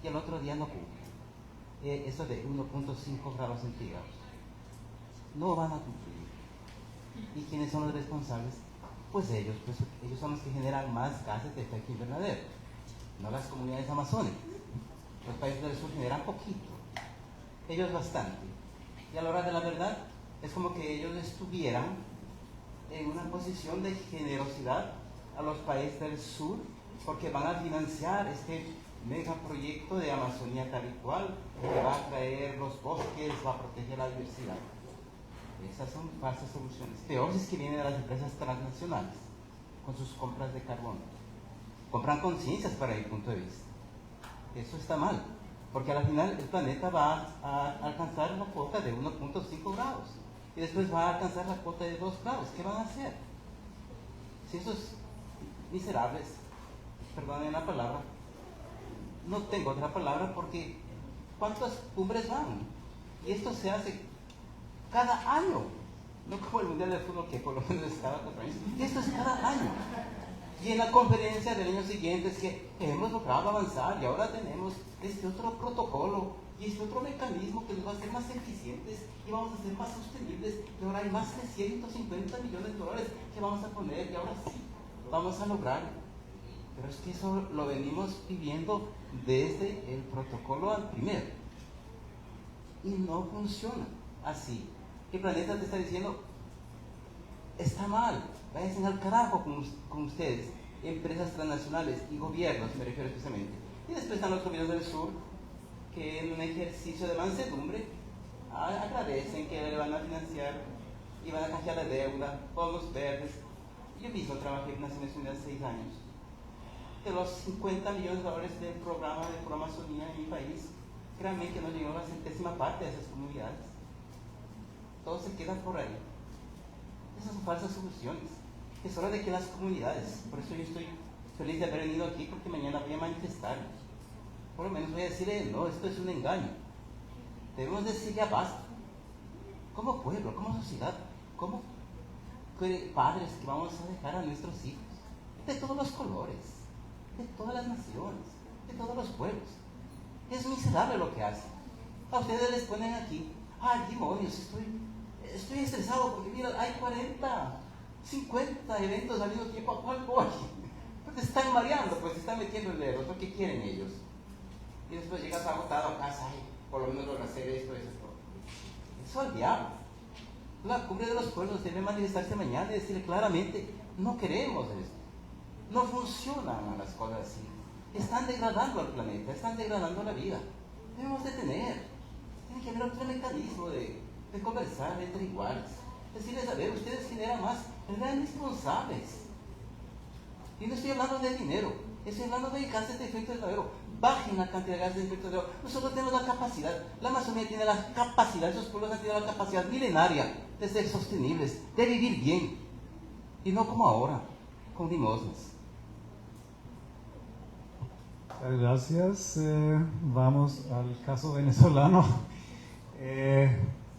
y el otro día no cumplen. Eso de 1.5 grados centígrados. No van a cumplir. ¿Y quiénes son los responsables? Pues ellos son los que generan más gases de efecto invernadero, no las comunidades amazónicas. Los países del sur generan poquito, ellos bastante. Y a la hora de la verdad, es como que ellos estuvieran en una posición de generosidad a los países del sur, porque van a financiar este megaproyecto de Amazonía tal y cual, que va a traer los bosques, va a proteger la diversidad. Esas son falsas soluciones. Peor es que vienen de las empresas transnacionales con sus compras de carbón. Compran conciencias para mi punto de vista. Eso está mal, porque al final el planeta va a alcanzar la cuota de 1.5 grados y después va a alcanzar la cuota de 2 grados. ¿Qué van a hacer? Si esos miserables, perdonen la palabra, no tengo otra palabra porque ¿cuántas cumbres van? Y esto se hace cada año, no como el Mundial de Fútbol que por lo menos es cada 4 años, esto es cada año. Y en la conferencia del año siguiente es que hemos logrado avanzar y ahora tenemos este otro protocolo y este otro mecanismo que nos va a hacer más eficientes y vamos a ser más sostenibles y ahora hay más de 150 millones de dólares que vamos a poner y ahora sí vamos a lograr. Pero es que eso lo venimos viviendo desde el protocolo al primero y no funciona así. El planeta te está diciendo está mal, váyanse al carajo con ustedes, empresas transnacionales y gobiernos, me refiero especialmente. Y después están los gobiernos del sur que en un ejercicio de mansedumbre agradecen que le van a financiar y van a canjear la deuda, bonos verdes. Yo mismo trabajé en Naciones Unidas 6 años. De los 50 millones de dólares del programa de Pro-Amazonía en mi país, créanme que no llegó a la 100ª parte de esas comunidades. Todo se queda por ahí. Esas son falsas soluciones. Es hora de que las comunidades, por eso yo estoy feliz de haber venido aquí, porque mañana voy a manifestar. Por lo menos voy a decirle, no, esto es un engaño. Debemos decir ya basta. Como pueblo, como sociedad, como padres que vamos a dejar a nuestros hijos, de todos los colores, de todas las naciones, de todos los pueblos. Es miserable lo que hacen. A ustedes les ponen aquí, ay, demonios, estoy estresado porque mira, hay 40, 50 eventos al mismo tiempo, ¿a cuál voy? Pues te están mareando, pues te están metiendo el dedo, ¿qué quieren ellos? Y después llegas agotado a casa, ay, por lo menos logro hacer esto. Eso al diablo. La cumbre de los pueblos debe manifestarse mañana y decirle claramente, no queremos esto. No funcionan las cosas así. Están degradando al planeta, están degradando la vida. Debemos detener. Tiene que haber otro mecanismo de conversar entre iguales. Decirles, a ver, ustedes generan más, sean responsables. Y no estoy hablando de dinero, estoy hablando de gases de efecto invernadero. Bajen la cantidad de gases de efecto invernadero. Nosotros tenemos la capacidad, la Amazonía tiene la capacidad, esos pueblos han tenido la capacidad milenaria de ser sostenibles, de vivir bien. Y no como ahora, con limosnas. Gracias. Vamos al caso venezolano.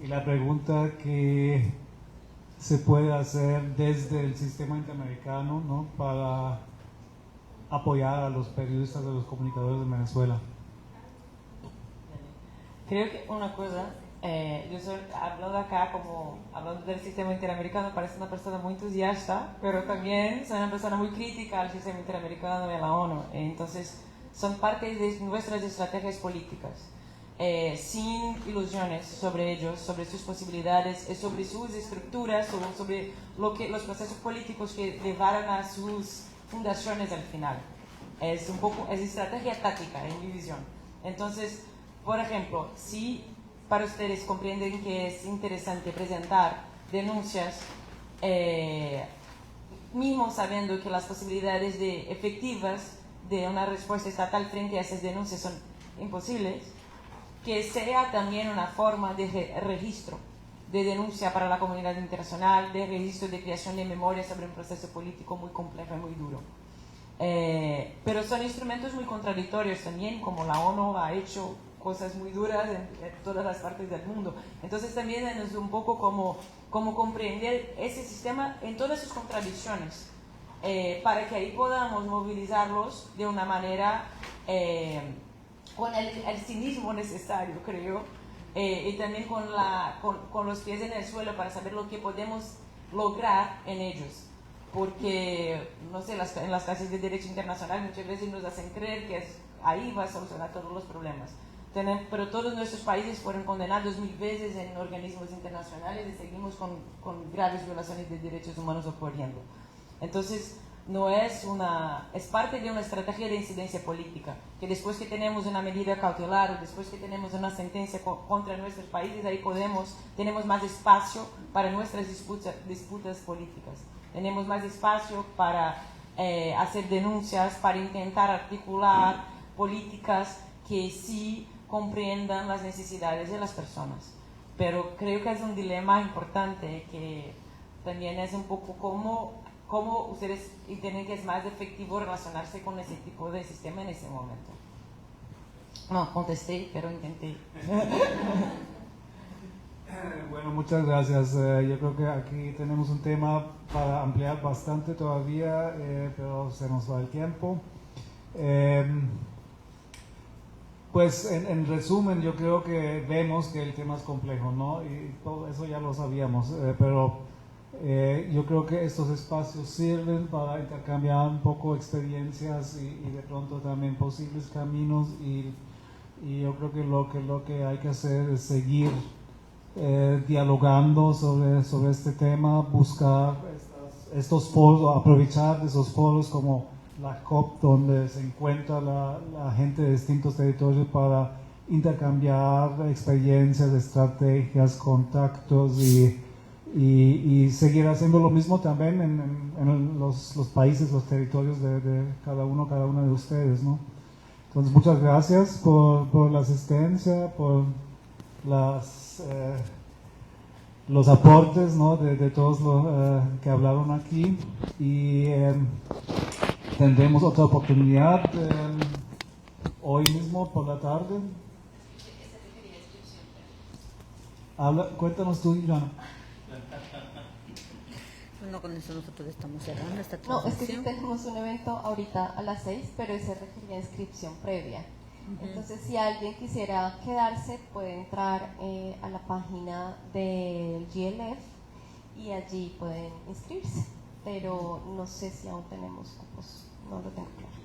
Y la pregunta que se puede hacer desde el sistema interamericano, ¿no?, para apoyar a los periodistas, a los comunicadores de Venezuela. Creo que una cosa, yo soy, hablando acá como hablando del sistema interamericano, parece una persona muy entusiasta, pero también soy una persona muy crítica al sistema interamericano y a la ONU. Entonces, son parte de nuestras estrategias políticas. Sin ilusiones sobre ellos, sobre sus posibilidades, sobre sus estructuras, sobre los procesos políticos que llevaron a sus fundaciones al final. Es estrategia táctica en mi visión. Entonces, por ejemplo, si para ustedes comprenden que es interesante presentar denuncias, mismo sabiendo que las posibilidades efectivas de una respuesta estatal frente a esas denuncias son imposibles, que sea también una forma de registro, de denuncia para la comunidad internacional, de registro de creación de memoria sobre un proceso político muy complejo y muy duro. Pero son instrumentos muy contradictorios también, como la ONU ha hecho cosas muy duras en todas las partes del mundo. Entonces también es un poco como comprender ese sistema en todas sus contradicciones, para que ahí podamos movilizarlos de una manera con el cinismo necesario, creo, y también con los pies en el suelo para saber lo que podemos lograr en ellos. Porque, no sé, en las clases de Derecho Internacional muchas veces nos hacen creer que ahí va a solucionar todos los problemas. Pero todos nuestros países fueron condenados 1000 veces en organismos internacionales y seguimos con graves violaciones de derechos humanos ocurriendo. Entonces, no es es parte de una estrategia de incidencia política, que después que tenemos una medida cautelar o después que tenemos una sentencia contra nuestros países, ahí tenemos más espacio para nuestras disputas políticas, tenemos más espacio para hacer denuncias, para intentar articular políticas que sí comprendan las necesidades de las personas. Pero creo que es un dilema importante, que también es un poco cómo ustedes entienden que es más efectivo relacionarse con ese tipo de sistema en ese momento. No, contesté, pero intenté. Bueno, muchas gracias. Yo creo que aquí tenemos un tema para ampliar bastante todavía, pero se nos va el tiempo. Pues en resumen, yo creo que vemos que el tema es complejo, ¿no? Y todo eso ya lo sabíamos, pero yo creo que estos espacios sirven para intercambiar un poco experiencias y de pronto también posibles caminos, y yo creo que lo que hay que hacer es seguir dialogando sobre este tema, buscar estos foros, aprovechar de esos foros como la COP, donde se encuentra la gente de distintos territorios para intercambiar experiencias, estrategias, contactos y seguir haciendo lo mismo también en los países, los territorios de cada una de ustedes, ¿no? Entonces, muchas gracias por la asistencia, por los aportes, ¿no? de todos los que hablaron aquí, y tendremos otra oportunidad hoy mismo por la tarde. Cuéntanos tú, Joana. Bueno, con eso nosotros estamos cerrando esta No, transmisión. es que sí tenemos un evento ahorita a las 6, pero ese requería inscripción previa. Entonces, si alguien quisiera quedarse, puede entrar a la página del GLF y allí pueden inscribirse. Pero no sé si aún tenemos cupos, no lo tengo claro.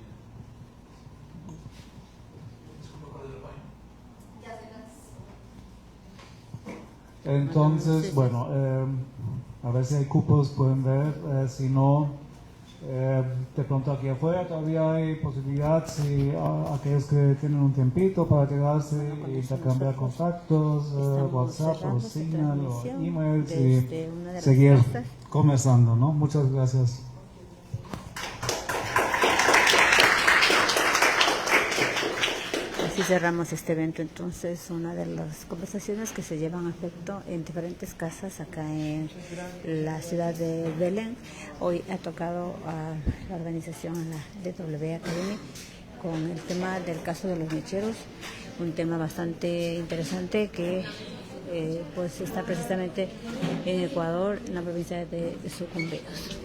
Entonces, bueno, a ver si hay cupos, pueden ver. Si no, de pronto aquí afuera todavía hay posibilidad, si aquellos que tienen un tiempito para quedarse y intercambiar contactos, WhatsApp o Signal o emails, y seguir conversando, ¿no? Muchas gracias. Así cerramos este evento. Entonces, una de las conversaciones que se llevan a efecto en diferentes casas acá en la ciudad de Belén. Hoy ha tocado a la organización, a la DW Academy, con el tema del caso de los mecheros, un tema bastante interesante que pues está precisamente en Ecuador, en la provincia de Sucumbíos.